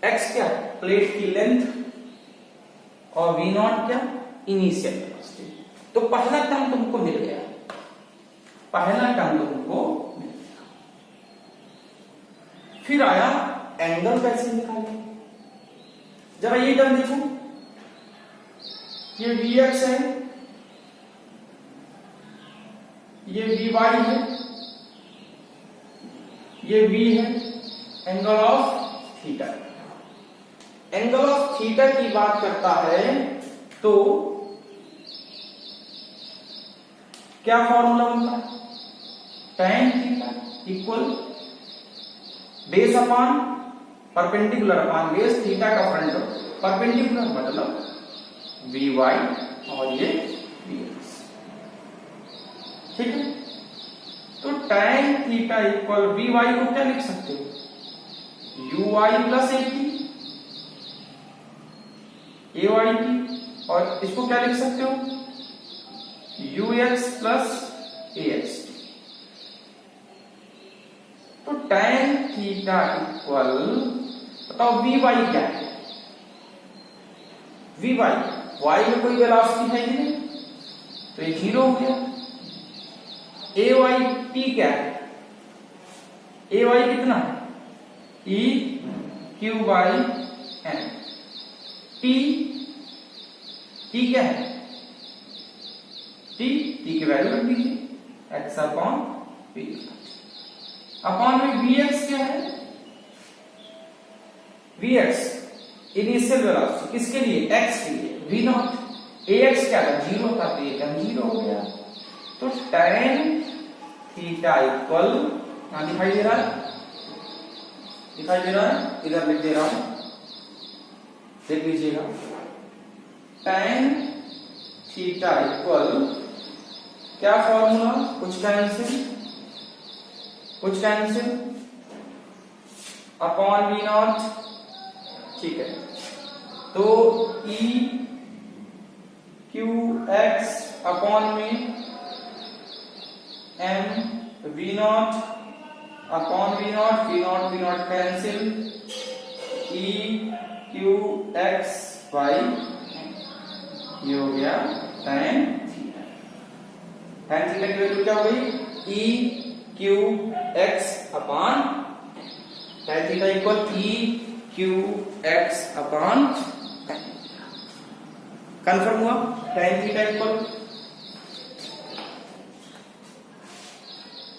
x क्या? प्लेट की लेंथ, और v नॉट क्या? Initial velocity. तो पहला टर्म तुमको मिल गया, पहला टर्म तुमको मिल गया। फिर आया एंगल कैसे निकालें? जरा ये टर्म देखो, ये vx है, ये vy है, ये v है, angle of theta. Angle of theta की बात करता है तो क्या फॉर्मूला होता है? tan theta equal base upon perpendicular upon base, theta का फ्रंट परपेंडिकुलर मतलब vy और ये vx। ठीक है। तो tan theta equal V Y को क्या लिख सकते हो, U Y plus A T, A Y T, और इसको क्या लिख सकते हो, U X plus A X. तो tan थीटा इक्वल, बताओ वी वाई क्या है, वी वाई, वाई में कोई वेलोसिटी है ही नहीं, तो ये 0 हो गया। ए वाई टी क्या है, ए वाई कितना है, E Q by N, T, T क्या है, टी की वैल्यू रख दीजिए एक्स अपॉन वी, अपॉन में वी एक्स क्या है, वी एक्स इनिशियल वेलोसिटी किसके लिए, एक्स के लिए, वी नॉट, ए एक्स क्या था, 0 था, तो ये 0 हो गया। तो tan थीटा इक्वल, यहां दिखाई दे रहा है, दिखाई दे रहा है, इधर लिख दे रहा हूं, देख लीजिएगा, tan थीटा इक्वल क्या फॉर्मूला, कुछ कैंसिल अपॉन वी नॉट, ठीक है। तो ई क्यू एक्स अपॉन में M V naught upon V naught cancel, E Q X by, ये हो गया tan थीटा। tan थीटा की वैल्यू क्या हो गई, E Q X upon, tan theta equal ई क्यू एक्स अपॉन, कंफर्म हुआ, tan थीटा इक्वल,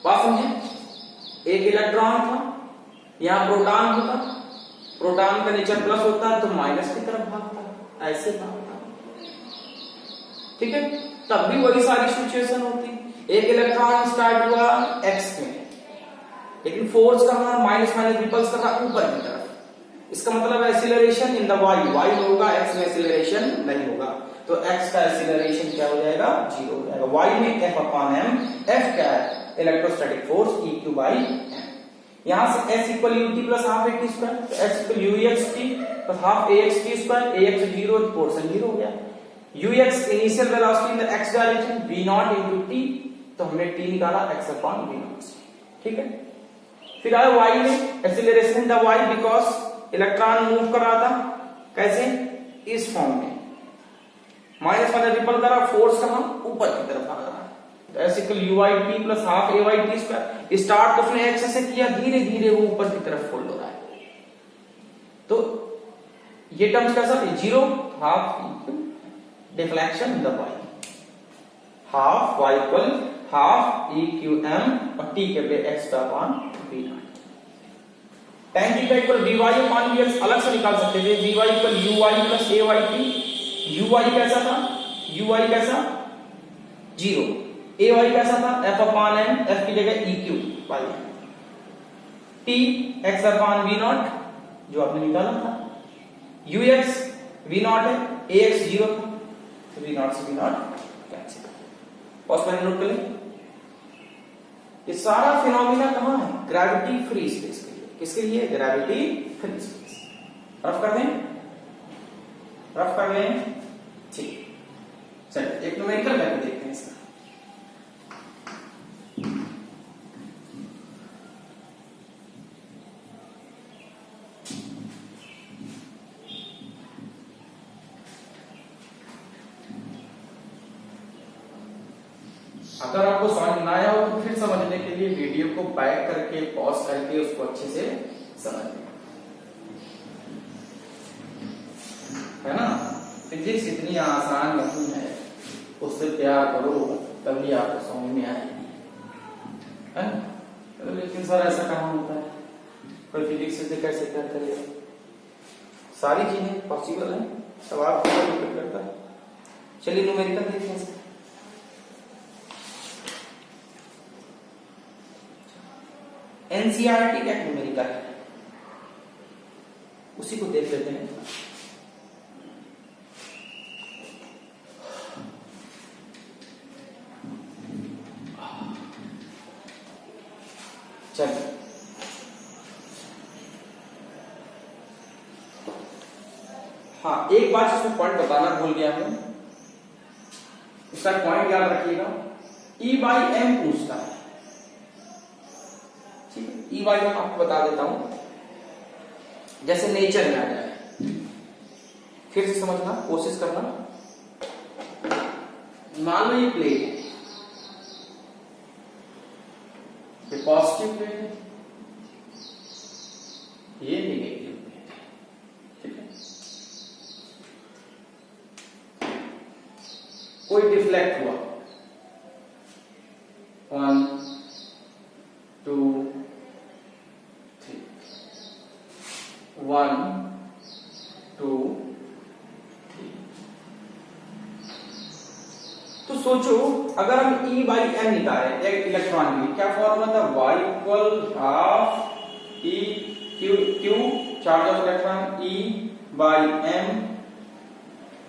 बात समझे, एक इलेक्ट्रॉन था, यहां प्रोटॉन होता, प्रोटॉन का नेचर प्लस होता है तो माइनस की तरफ भागता, ऐसे भागता, ठीक है। तब भी वही सारी सिचुएशन होती, एक इलेक्ट्रॉन स्टार्ट हुआ एक्स में, लेकिन फोर्स कहां, माइनस रिपल्स कर रहा ऊपर की तरफ, इसका मतलब acceleration in the Y, Y में होगा, एक्स में एक्सीलरेशन नहीं होगा, तो एक्स का एक्सीलरेशन क्या हो जाएगा, 0 हो जाएगा। वाई में एफ अपॉन एम, एफ क्या है, electrostatic force, e Q by m. यहां से s equal u t plus half a t square, तो s equal u x t plus half a x t square, a x 0, portion 0 हो गया। U x initial velocity in the x direction, v not into t, तो हमने टी निकाला एक्स अपॉन वी नॉट, ठीक है। फिर आया वाई में acceleration in the Y, because electron move कर रहा था, कैसे, इस फॉर्म में, माइनस रिपल करा, फोर्स कहां, ऊपर की तरफ आ रहा है, S equal U I T plus half A Y T square. Start तो उसने एक्स से किया, धीरे धीरे वो ऊपर की तरफ फोल्ड हो रहा है, तो ये टर्म्स कैसा है, 0, half deflection in the Y, half Y equal half E Q M, और टी के पे X upon V naught. tan theta equal V Y upon V X अलग से निकाल सकते थे, V Y equal you Y plus A Y T, U Y कैसा था, यू वाई कैसा 0, ए वाई कैसा था, एफ अपॉन एम, एफ की जगह E Q Y, T X upon V naught जो आपने निकाला था, यू एक्स वी नॉट है, ए एक्स 0 था, तो वी नॉट से वी नॉट कैंसिल। पॉज पर नोट कर लें, ये सारा फिनोमिना कहां है, ग्रेविटी फ्री स्पेस के लिए, किसके लिए, ग्रेविटी फ्री स्पेस। रफ कर दें, रफ कर लें, ठीक। चलिए एक न्यूमेरिकल वैल्यू देखते हैं इसका। अगर आपको समझ ना आया हो तो फिर समझने के लिए वीडियो को बैक करके पॉज करके उसको अच्छे से समझ लें, है ना। फिजिक्स इतनी आसान नहीं है, उससे प्यार करो तभी आपको समझ में आएगी, है ना। तो लेकिन सर ऐसा कहाँ होता है, कोई फिजिक्स से कैसे क्या करेगा, सारी चीजें पॉसिबल है, सब आपको डिपेंड करता है। चलिए न्यूमेरिकल देखते हैं। एनसीईआरटी का न्यूमेरिकल है, उसी को देख लेते हैं। हाँ, एक बात इसमें पॉइंट बताना भूल गया हूं, इसका पॉइंट याद रखिएगा। E बाई एम पूछता है, ठीक है। E बाई एम आपको बता देता हूं, जैसे नेचर में आ जाए, फिर से समझना कोशिश करना। मान लो ये प्लेट है, ये पॉजिटिव प्लेट है, ये नेगेटिव प्लेट है, ठीक है। कोई डिफ्लेक्ट हुआ, 1 2 3, 1 2 3। तो सोचो अगर हम E बाई एम निकालें एक इलेक्ट्रॉन की, क्या फॉर्मूला था? Y equal half E Q charge of electron E by M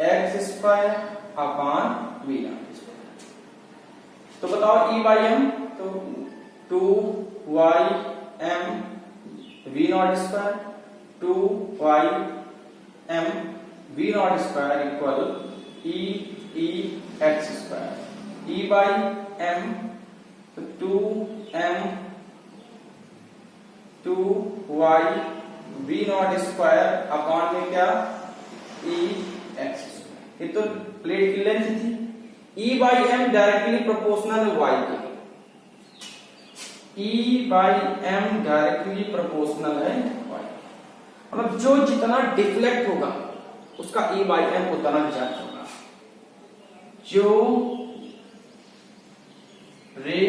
X square upon V naught square. तो बताओ E बाई एम, तो 2y m v naught square 2y m v naught square equal e x square. E by m तो 2m 2y v naught square upon में क्या e x स्क्वायर। ये तो प्लेट की लेंथ थी। E by m directly proportional है y के, E by m directly proportional है y। मतलब जो जितना डिफ्लेक्ट होगा उसका E बाई m उतना ज्यादा होगा। जो रे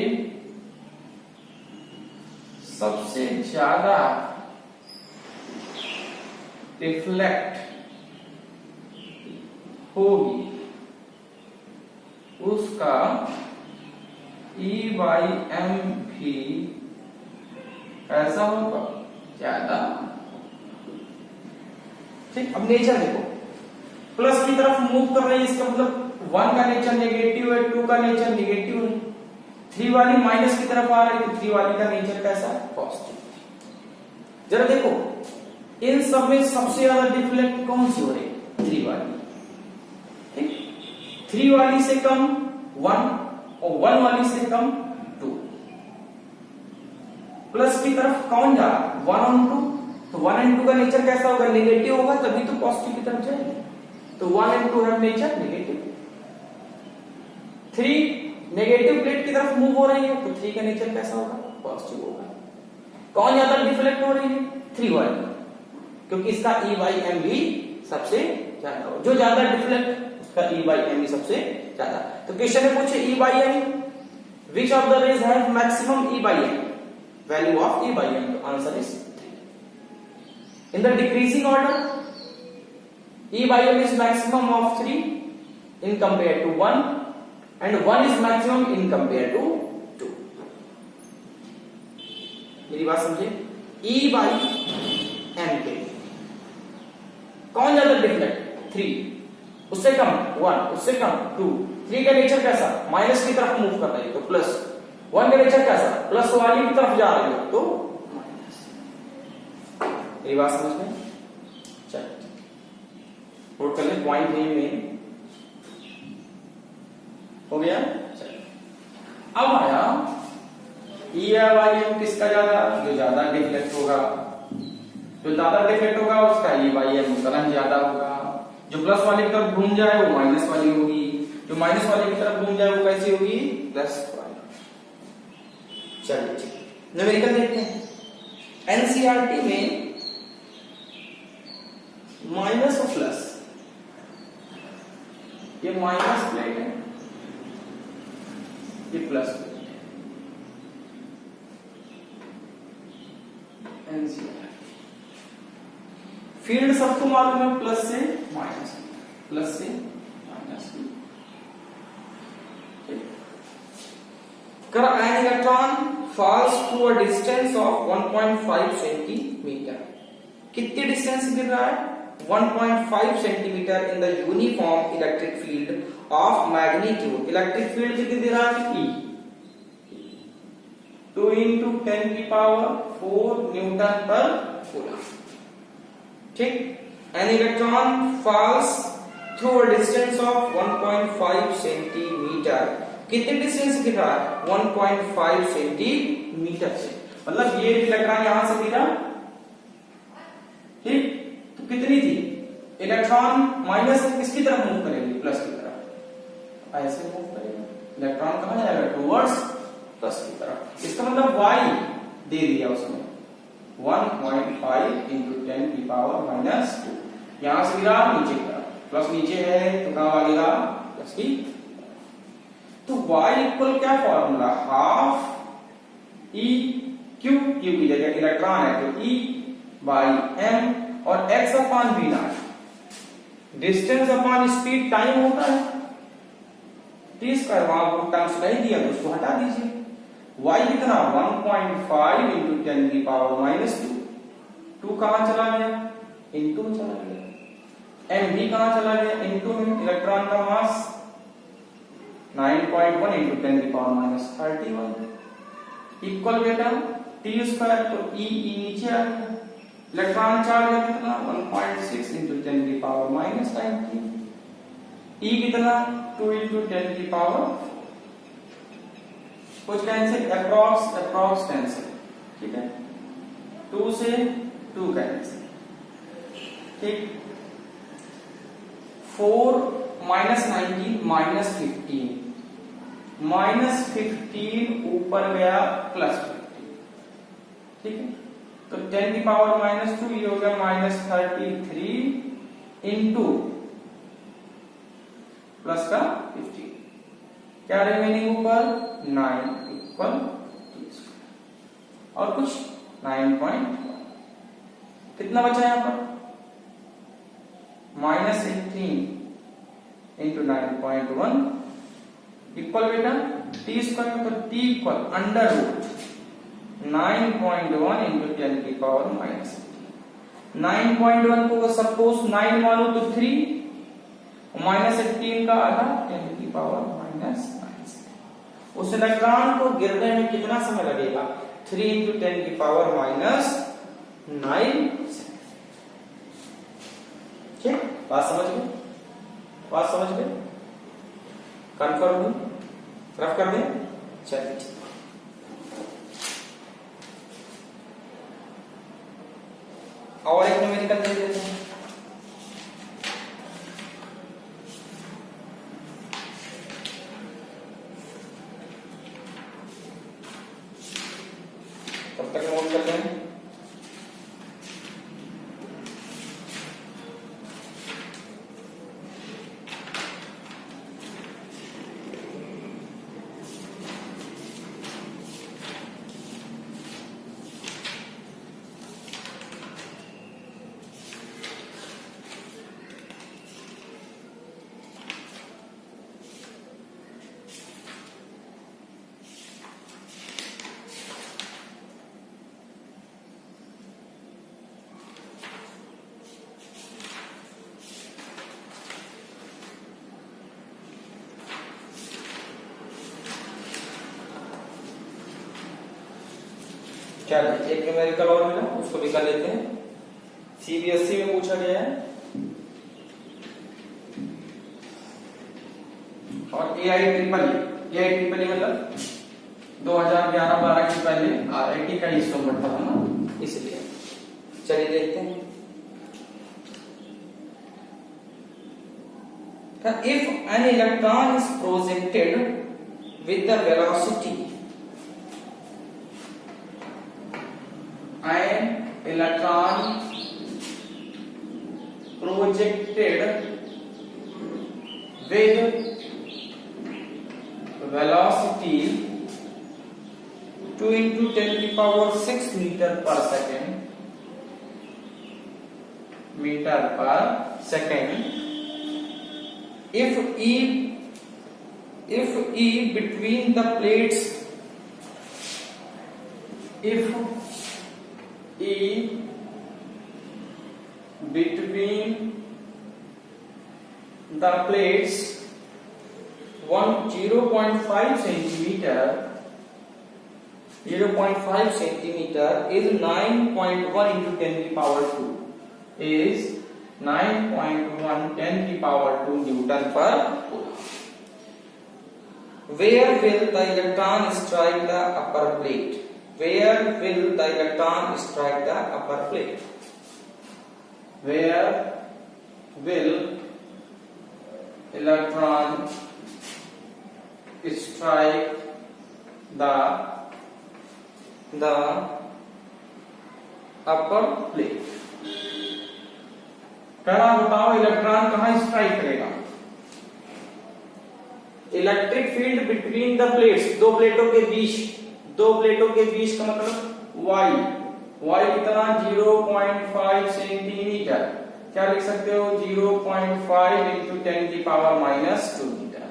सबसे ज्यादा डिफ्लेक्ट होगी उसका E बाई m भी ऐसा होगा, ज्यादा। ठीक, अब नेचर देखो, प्लस की तरफ मूव कर रही है, इसका मतलब 1 का नेचर नेगेटिव है, 2 का नेचर नेगेटिव है। 3 वाली माइनस की तरफ आ रही है, तो 3 वाली का नेचर कैसा है? पॉजिटिव। जरा देखो इन सब में सबसे ज्यादा डिफ्लेक्ट कौन सी हो रही है? 3 वाली। ठीक, 3 वाली से कम 1 और 1 वाली से कम 2। प्लस की तरफ कौन जा रहा है? 1 और 2। तो 1 एंड 2 का नेचर कैसा होगा? नेगेटिव होगा, तभी तो पॉजिटिव की तरफ जाएगी। तो 1 and 2 have nature negative. 3 negative plate की तरफ मूव हो रही है, तो 3 का नेचर कैसा होगा? पॉजिटिव होगा। कौन ज्यादा डिफ्लेक्ट हो रही है? 3 वाली, क्योंकि इसका E बाई एम भी सबसे ज्यादा हो। जो ज्यादा डिफ्लेक्ट उसका E बाई एम भी सबसे ज्यादा। तो क्वेश्चन में पूछे E by m, which of the rays have maximum E by m, value of E by M. तो answer is 3। In the decreasing order E by m is maximum of 3 in compared to 1 and 1 is maximum in compared to 2। मेरी बात समझे? E by m के कौन ज्यादा डिफ्लेक्ट? 3, उससे कम 1, उससे कम 2। 3 का नेचर कैसा? माइनस की तरफ मूव कर रही है, तो प्लस। 1 का नेचर कैसा? प्लस वाली की तरफ जा रही है, तो माइनस। मेरी बात समझ में? चलिए नोट कर ले, पॉइंट में हो गया। अब आया E बाई एम किसका ज्यादा? जो ज्यादा डिफ्लेक्ट होगा। जो ज्यादा डिफ्लेक्ट होगा उसका E बाई एम उतना ज्यादा होगा। जो प्लस वाली की तरफ घूम जाए वो माइनस वाली होगी, जो माइनस वाली की तरफ घूम जाए वो कैसी होगी? प्लस वाली। चलिए ठीक, न्यूमेरिकल देखते हैं। एनसीईआरटी में माइनस और प्लस, ये माइनस प्लेट है, ये प्लस प्लेट है। एनसीईआरटी फील्ड सबको मालूम है, प्लस से माइनस, प्लस से minus. An electron falls to a distance of 1.5 centimetre. कितनी डिस्टेंस गिर रहा है? 1.5 centimetre in the uniform electric field of magnitude. Electric field कितनी दे रहा है? E 2 × 10⁴ न्यूटन पर कूलम। ठीक, An electron falls through a distance of 1.5 centimetre. कितने डिस्टेंस से गिर रहा है? 1.5 सेंटीमीटर से। मतलब ये इलेक्ट्रॉन यहां से गिरा, ठीक, तो कितनी थी? इलेक्ट्रॉन माइनस से किसकी तरफ मूव करेगी? प्लस की तरफ। ऐसे मूव करेगा इलेक्ट्रॉन, कहां जाएगा? टुवर्ड्स प्लस की तरफ। इसका मतलब y दे दिया उसने 1.5 इंटू 10 की पावर माइनस 2। यहां से गिरा नीचे की तरफ, प्लस नीचे है तो कहां वालेगा? प्लस की। तो y इक्वल क्या formula? Half E Q, Q की जगह इलेक्ट्रॉन है तो e बाई m और x upon v not. Distance upon speed time होता है, टी स्क्वायर, वहां को टर्म्स नहीं दिया तो उसको हटा दीजिए। y कितना? 1.5 इंटू 10 की पावर माइनस 2। 2 कहां चला गया? इनटू में चला गया। mv कहां चला गया? इनटू में। इलेक्ट्रॉन का मास 9.1 इंटू 10 की पावर माइनस 31 इक्वल बेटा टी स्क्वायर, तो e नीचे आ गया। इलेक्ट्रॉन चार्ज है कितना? 1.6 इंटू 10 की पावर माइनस 19। e कितना? 2 इंटू 10 की पावर, कुछ कैंसिल, अप्रॉक्स कैंसिल, ठीक है, 2 से 2 कैंसिल, ठीक। 4 माइनस 19 माइनस 15, माइनस 15 ऊपर गया प्लस 15, ठीक है। तो 10 की पावर माइनस 2, ये हो गया माइनस 33 इंटू प्लस का 15, क्या रिमेनिंग ऊपर? 9 इक्वल और कुछ 9.1। कितना बचा यहां पर? माइनस 18 इंटू 9.1 इक्वल बेटा टी स्क्वायर, तो T equal under root 9.1 into 10 की पावर माइनस 9.1 को सपोज 9 मानो तो 3, माइनस 18 का आधा 10 की पावर माइनस 9। उस इलेक्ट्रॉन को गिरने में कितना समय लगेगा? 3 इंटू 10 की पावर माइनस 9। ठीक, बात समझ गए? बात समझ गए? कंफर्म हुई? रफ कर दें? चलिए ठीक। और एक न्यूमेरिकल दे देते हैं। तब तक नोट कर लें। चलिए एक न्यूमेरिकल और मिला, उसको भी कर लेते हैं। सीबीएसई में पूछा गया है और एआई ट्रिपल मतलब 2011-12 के पहले आरआईटी का हिस्सा बढ़ता था ना, इसलिए। चलिए देखते हैं। If an electron is projected with the velocity, an electron projected with velocity 2 into 10 to the power 6 meter per second, if E between the plates, if E between the plates 0.5 centimeter is 9.1 into 10 to the power 2 is 9.1 10 की पावर 2 न्यूटन पर coulomb. Where will the electron strike the upper plate? Where will the electron strike the upper plate? Where will electron strike the upper plate? पहला बताओ इलेक्ट्रॉन कहां स्ट्राइक करेगा? Electric field between the plates, दो प्लेटों के बीच का मतलब y कितना 0.5 सेंटीमीटर, क्या लिख सकते हो 0.5 इंटू 10 की power -2 metre.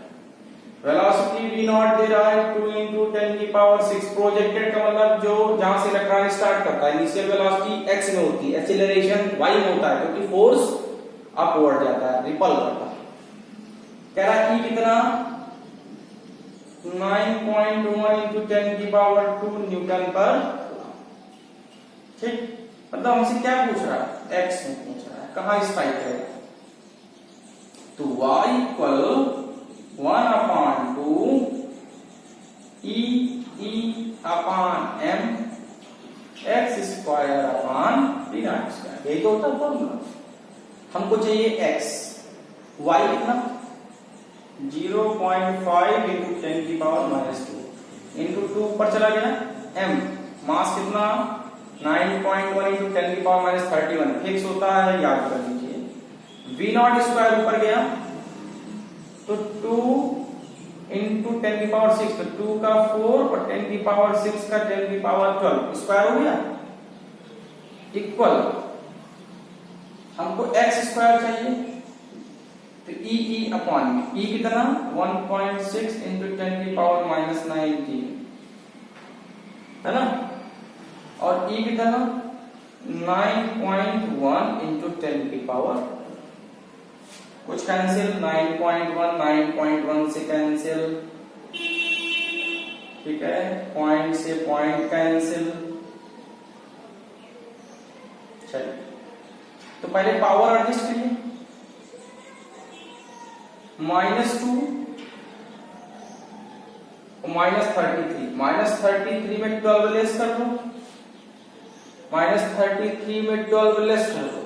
Velocity v naught दे रहा है 2 इंटू 10 की पावर 6। प्रोजेक्टेड का मतलब जो जहां से इलेक्ट्रॉन स्टार्ट करता है, इनिशियल वेलोसिटी x में होती है, एक्सीलरेशन y में होता है, क्योंकि फोर्स अपवर्ड जाता है, रिपल करता है। कह रहा है कितना 9.1 इंटू 10 की पावर 2 न्यूटन पर। ठीक, मतलब हमसे क्या पूछ रहा है? x में पूछ रहा है, कहां स्ट्राइक करेगा? तो y equal 1/2 e upon m x square upon v naught square, यही तो होता है फॉर्मूला। हमको चाहिए x, y कितना 0.5 इंटू 10 की पावर -2 इंटू 2 ऊपर चला गया, m मास कितना 9.1 इंटू 10 की पावर -31 फिक्स होता है, याद कर लीजिए। v नॉट स्क्वायर ऊपर गया तो 2 इंटू 10 की पावर 6, तो 2 का 4 और 10 की पावर 6 का 10 की पावर 12 स्क्वायर हो गया, इक्वल हमको x स्क्वायर चाहिए, तो e अपॉन e कितना 1.6 इंटू 10 की पावर -19 है ना, और e कितना 9.1 इंटू 10 की पावर, कुछ कैंसिल 9.1 से कैंसिल, ठीक है, पॉइंट से पॉइंट कैंसिल। चलिए तो पहले पावर एडजस्ट करिए, -2 -33 में 12 लेस कर दो, -33 में 12 लेस कर दो,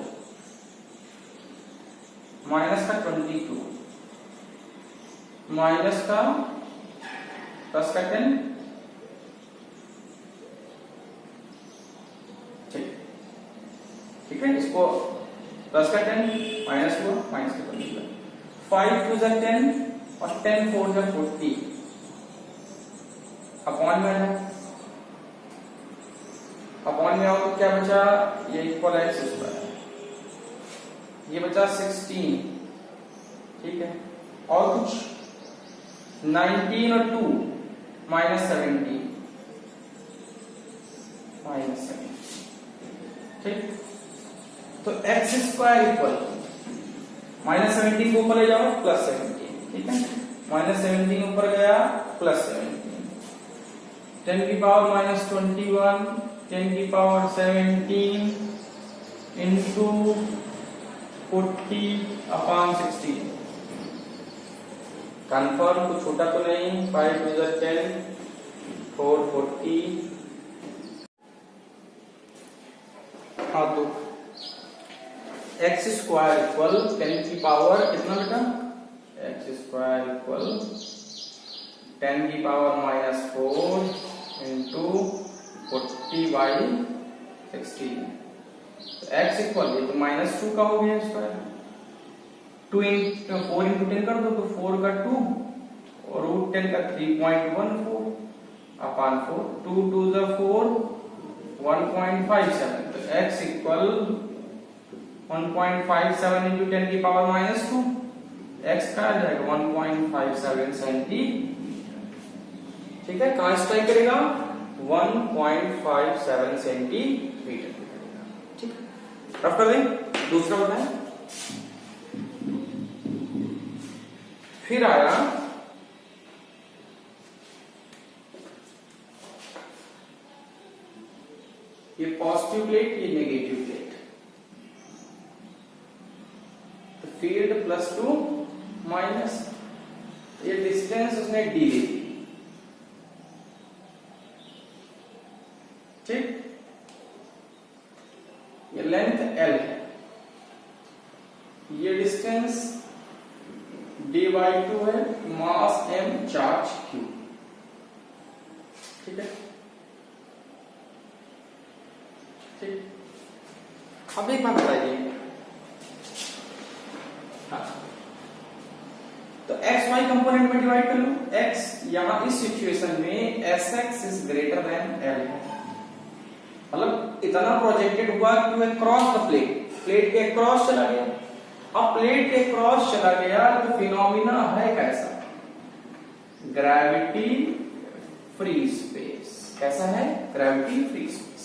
माइनस का 22, माइनस का प्लस का 10, ठीक है, इसको प्लस का 10 माइनस हुआ, माइनस का 22, 5 टू 10 और 10 4 40 अपॉन में है, अपॉन में आओ तो क्या बचा, ये इक्वल x स्क्वायर, ये बचा 16, ठीक है, और कुछ 19 और 2 -17, ठीक, तो x स्क्वायर इक्वल -17 को ऊपर ले जाओ +17, ठीक है, -17 ऊपर गया +17, 10 की पावर -21, 10 की पावर 17 इंटू 40/16, कंफर्म, कुछ छोटा तो नहीं, 5 टू 10 4 40, हाँ, तो x स्क्वायर इक्वल 10 की पावर कितना बेटा, x स्क्वायर इक्वल 10 की पावर -4 इंटू 40/16, तो x इक्वल, ये तो -2 का हो गया स्क्वायर, 4 इंटू 10 कर दो तो 4 का 2 और √10 का 3.14 अपॉन 4, 2 2 4 1.57, तो x इक्वल 1.57 इंटू 10 की पावर -2, x का आ जाएगा 1.57 सेंटीमीटर, ठीक है, कहां स्ट्राइक करेगा 1.57 सेंटीमीटर, ठीक है, रफ कर दें। दूसरा बताएं, फिर आया ये पॉजिटिव प्लेट, ये negative plate, field plus two minus, ये डिस्टेंस उसने डी दे दी, ठीक, ये लेंथ एल है, ये डिस्टेंस d/2 है, मास m, चार्ज q, ठीक है, ठीक। अब एक बात बताइए, हाँ, तो x y कंपोनेंट में डिवाइड कर लो, x यहां इस सिचुएशन में sx is greater than l है, मतलब इतना प्रोजेक्टेड हुआ कि वो क्रॉस द प्लेट, प्लेट के क्रॉस चला गया। अब प्लेट के क्रॉस चला गया तो फिनोमिना है कैसा, ग्रेविटी फ्री स्पेस, कैसा है, ग्रेविटी फ्री स्पेस।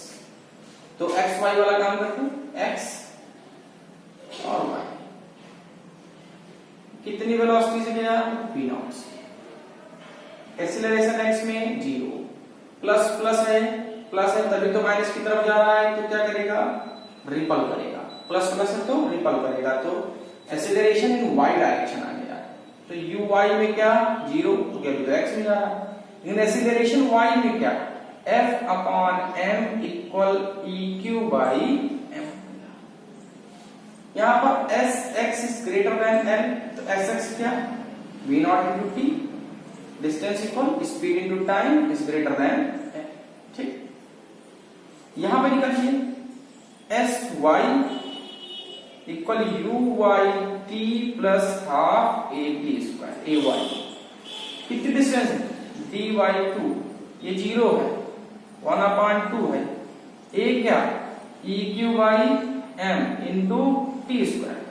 तो एक्स वाई वाला काम करते हैं, एक्स और वाई, कितनी वेलोसिटी से गया, v नॉट से, एक्सीलरेशन एक्स में 0, प्लस प्लस है तभी तो माइनस की तरफ जा रहा है, तो क्या करेगा, रिपल करेगा, प्लस प्लस है तो रिपल करेगा, तो एक्सीलरेशन इन y डायरेक्शन आ गया, तो u y में क्या 0, तो क्या तो x में जा रहा है, इन एक्सीलरेशन y में क्या F upon m equal EQ by m, यहां पर Sx is greater than l, तो Sx क्या v naught into t, distance equal speed into time is greater then m, ठीक। यहां पे निकालिए Sy equal UYT plus half AT square AY, कितनी डिस्टेंस है dy2, ये 0 है, 1/2 है, a क्या EQ by m into T square,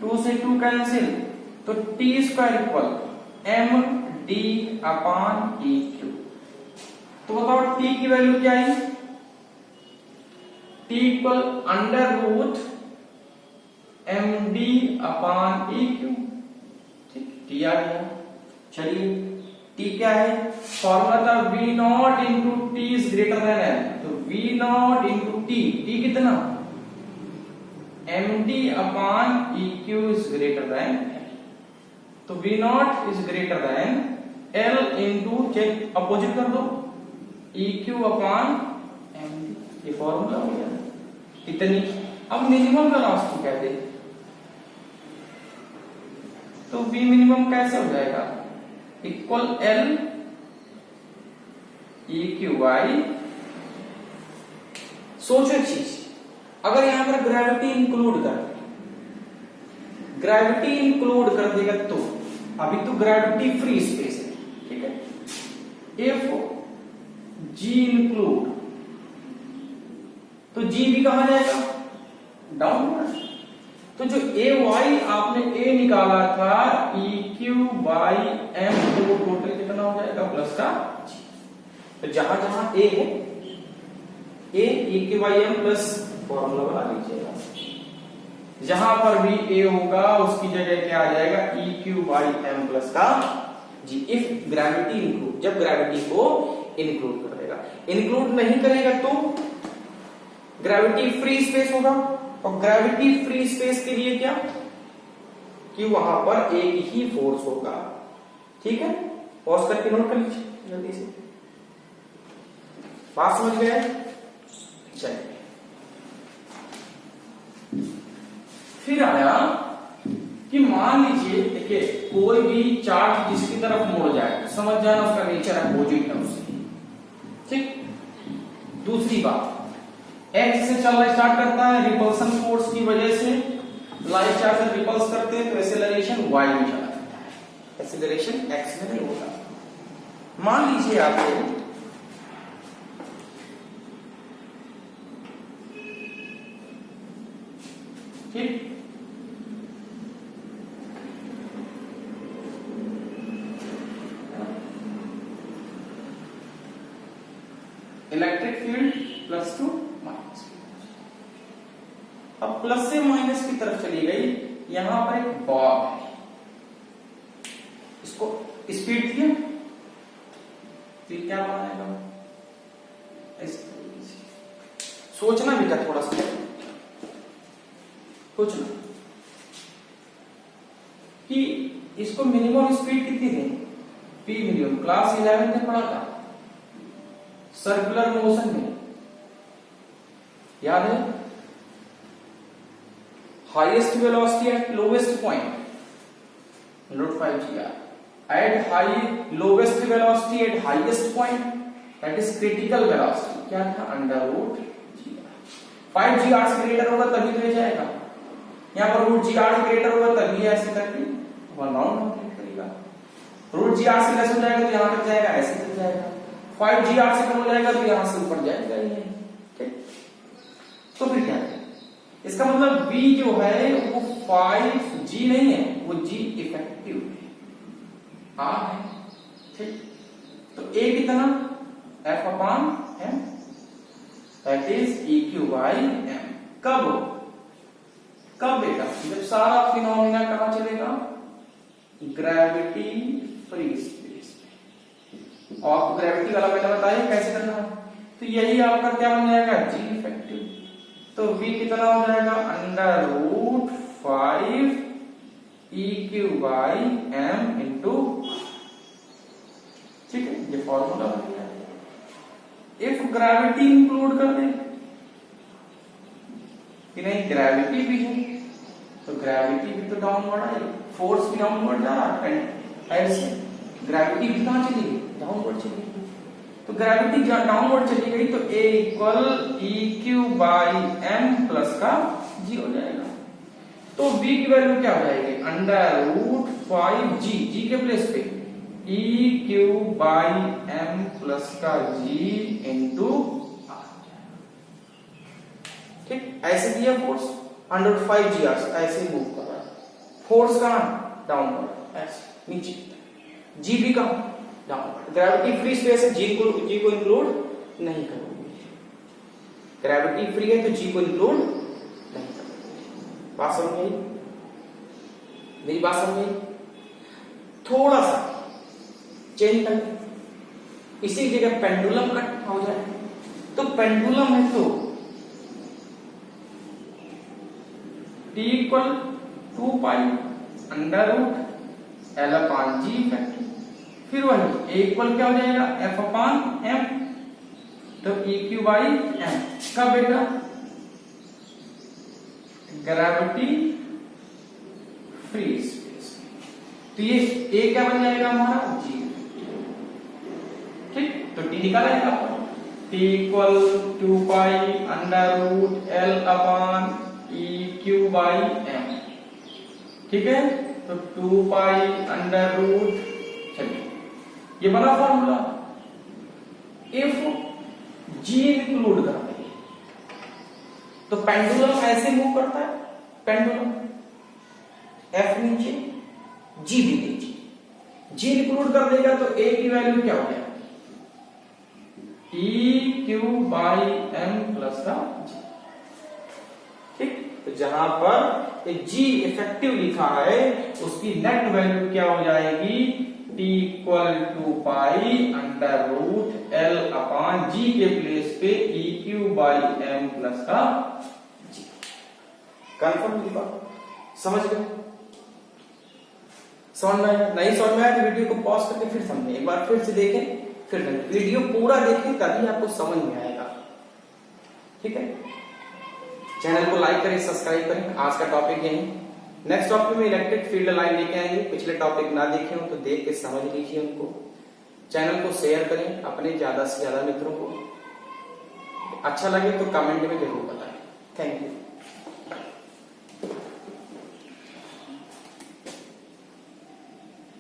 2 से 2 कैंसिल, तो T square equal m d upon EQ, तो बताओ t की वैल्यू क्या है, t equal under root md upon EQ, ठीक, t आ गया। चलिए t क्या है, फॉर्मूला था v naught into T is greater than l, तो v naught into T, t कितना md upon EQ is greater than l, तो v not is greater than l into, check opposite कर दो, EQ अपॉन md, ये फॉर्मूला हो गया इतनी। अब मिनिमम वेलोसिटी कहते हैं, तो v मिनिमम कैसे हो जाएगा, इक्वल L EQ बाई, सोचो एक चीज, अगर यहां पर ग्रेविटी इंक्लूड कर देगा तो, अभी तो ग्रेविटी फ्री स्पेस है, ठीक है, इफ G इंक्लूड, तो G भी कहां जाएगा, डाउनवर्ड, तो जो AY आपने A निकाला था EQ बाई M, तो वो टोटल कितना हो जाएगा, प्लस का G, तो जहां जहां A है A EQ by M plus formula बना लीजिएगा, जहां पर भी A होगा उसकी जगह क्या आ जाएगा, EQ बाई M प्लस का G, इफ ग्रेविटी इंक्लूड, जब ग्रेविटी को इंक्लूड कर देगा, इंक्लूड नहीं करेगा तो ग्रेविटी फ्री स्पेस होगा, और ग्रेविटी फ्री स्पेस के लिए क्या, कि वहां पर एक ही फोर्स होगा, ठीक है, पॉज करके नोट कर लीजिए जल्दी से, बात समझ गए, चलिए फिर आया कि मान लीजिए, देखिए कोई भी चार्ज जिसकी तरफ मुड़ जाए तो समझ जाना उसका नेचर अपोजिट है उससे, ठीक। दूसरी बात, एक्स से चलना स्टार्ट करता है, रिपल्सन फोर्स की वजह से लाइट चार्ज रिपल्स करते हैं, तो एक्सेलरेशन वाई में चला जाता है, एक्सेलरेशन एक्स में नहीं होता। मान लीजिए आपको ठीक, electric field plus two minus, अब प्लस से माइनस की तरफ चली गई, यहां पर एक बॉब है, इसको स्पीड दिया, फिर क्या बनाएगा, सोचना भी था थोड़ा सा, सोचना, कि इसको मिनिमम स्पीड कितनी थी, पी मिनिमम, क्लास 11 में पढ़ा था सर्कुलर मोशन में, याद है? Highest velocity at lowest point 105 GR, at high lowest velocity at highest point, that is critical velocity, क्या था, अंडर रूट GR। 5 GR से ग्रेटर होगा तभी तो जाएगा, यहाँ पर रूट GR से ग्रेटर होगा तभी ऐसे करके वन राउंड कंप्लीट करेगा। रूट GR से लेस हो जाएगा तो यहाँ तक जाएगा, ऐसे तक जाएगा। 5 GR से कम हो जाएगा तो यहाँ से ऊपर जाएगा ही नहीं, ठीक। तो फिर क्या है, इसका मतलब V जो है वो 5G नहीं है, वो G इफेक्टिव है, है, ठीक। तो A कितना, F/m, that is EQ/m। कब बेटा, जब सारा फिनोमिना कहां चलेगा, ग्रेविटी फ्री स्पेस में। और आपको ग्रेविटी वाला मैंने बताया कैसे करना है, तो यही आपका क्या बन जाएगा, G इफेक्टिव। तो V कितना हो जाएगा, अंडर रूट 5 EQ/m इंटू, ठीक है, ये फॉर्मूला बन गया। इफ ग्रेविटी इंक्लूड कर दे कि नहीं, ग्रेविटी भी है तो ग्रेविटी भी तो डाउनवर्ड है, फोर्स भी डाउनवर्ड जा रहा है, ऐसे ग्रेविटी भी कहां चली गई, डाउनवर्ड चली गई। तो ग्रेविटी डाउनवर्ड चली गई तो A इक्वल EQ/m प्लस का G हो जाएगा। तो V की वैल्यू क्या हो जाएगी, अंडर रूट 5G, G के प्लेस पे EQ/m प्लस का G इंटू R, ठीक। ऐसे दिया फोर्स, अंडर 5G ऐसे मूव कर रहा है, फोर्स कहां, डाउनवर्ड, ऐसे नीचे, G भी कहां, डाउनवर्ड। ग्रेविटी फ्री स्पेस है, G को इंक्लूड नहीं करोगे, ग्रेविटी फ्री है तो G को इंक्लूड नहीं करोगे। बात समझ में आई, मेरी बात समझ में आई? थोड़ा सा चेंज कर, इसी जगह पेंडुलम कट हो जाए, तो पेंडुलम है तो T equal 2 pi under root L/G effective, फिर वही A इक्वल क्या हो जाएगा, F/m, तो EQ/m का बेटा ग्रेविटी फ्री स्पेस, तो ये A क्या बन जाएगा हमारा, G, ठीक। तो T निकाला जाएगा, T equal 2 pi under root L/EQ/m, ठीक है। तो 2 पाई अंडर रूट, चलिए ये बना फॉर्मूला। इफ G इंक्लूड कर दे तो पेंडुलम ऐसे मूव करता है, पेंडुलम F नीचे, G भी नीचे, G इंक्लूड कर देगा तो A की वैल्यू क्या हो जाएगी, EQ/m प्लस का G, ठीक। तो जहां पर G इफेक्टिव लिखा है उसकी नेट वैल्यू क्या हो जाएगी, T equal 2 pi under root L/G के प्लेस पे EQ/m प्लस का G। कंफर्म की बात, समझ गए? समझ में आया? नहीं समझ में आया तो वीडियो को पॉज करके फिर समझें, एक बार फिर से देखें, फिर वीडियो पूरा देखें तभी आपको समझ में आएगा, ठीक है। चैनल को लाइक करें, सब्सक्राइब करें। आज का टॉपिक यही, नेक्स्ट टॉपिक में इलेक्ट्रिक फील्ड लाइन लेके आएंगे। पिछले टॉपिक ना देखे हो तो देख के समझ लीजिए उनको। चैनल को शेयर करें अपने ज्यादा से ज्यादा मित्रों को। अच्छा लगे तो कमेंट में जरूर बताएं। Thank you.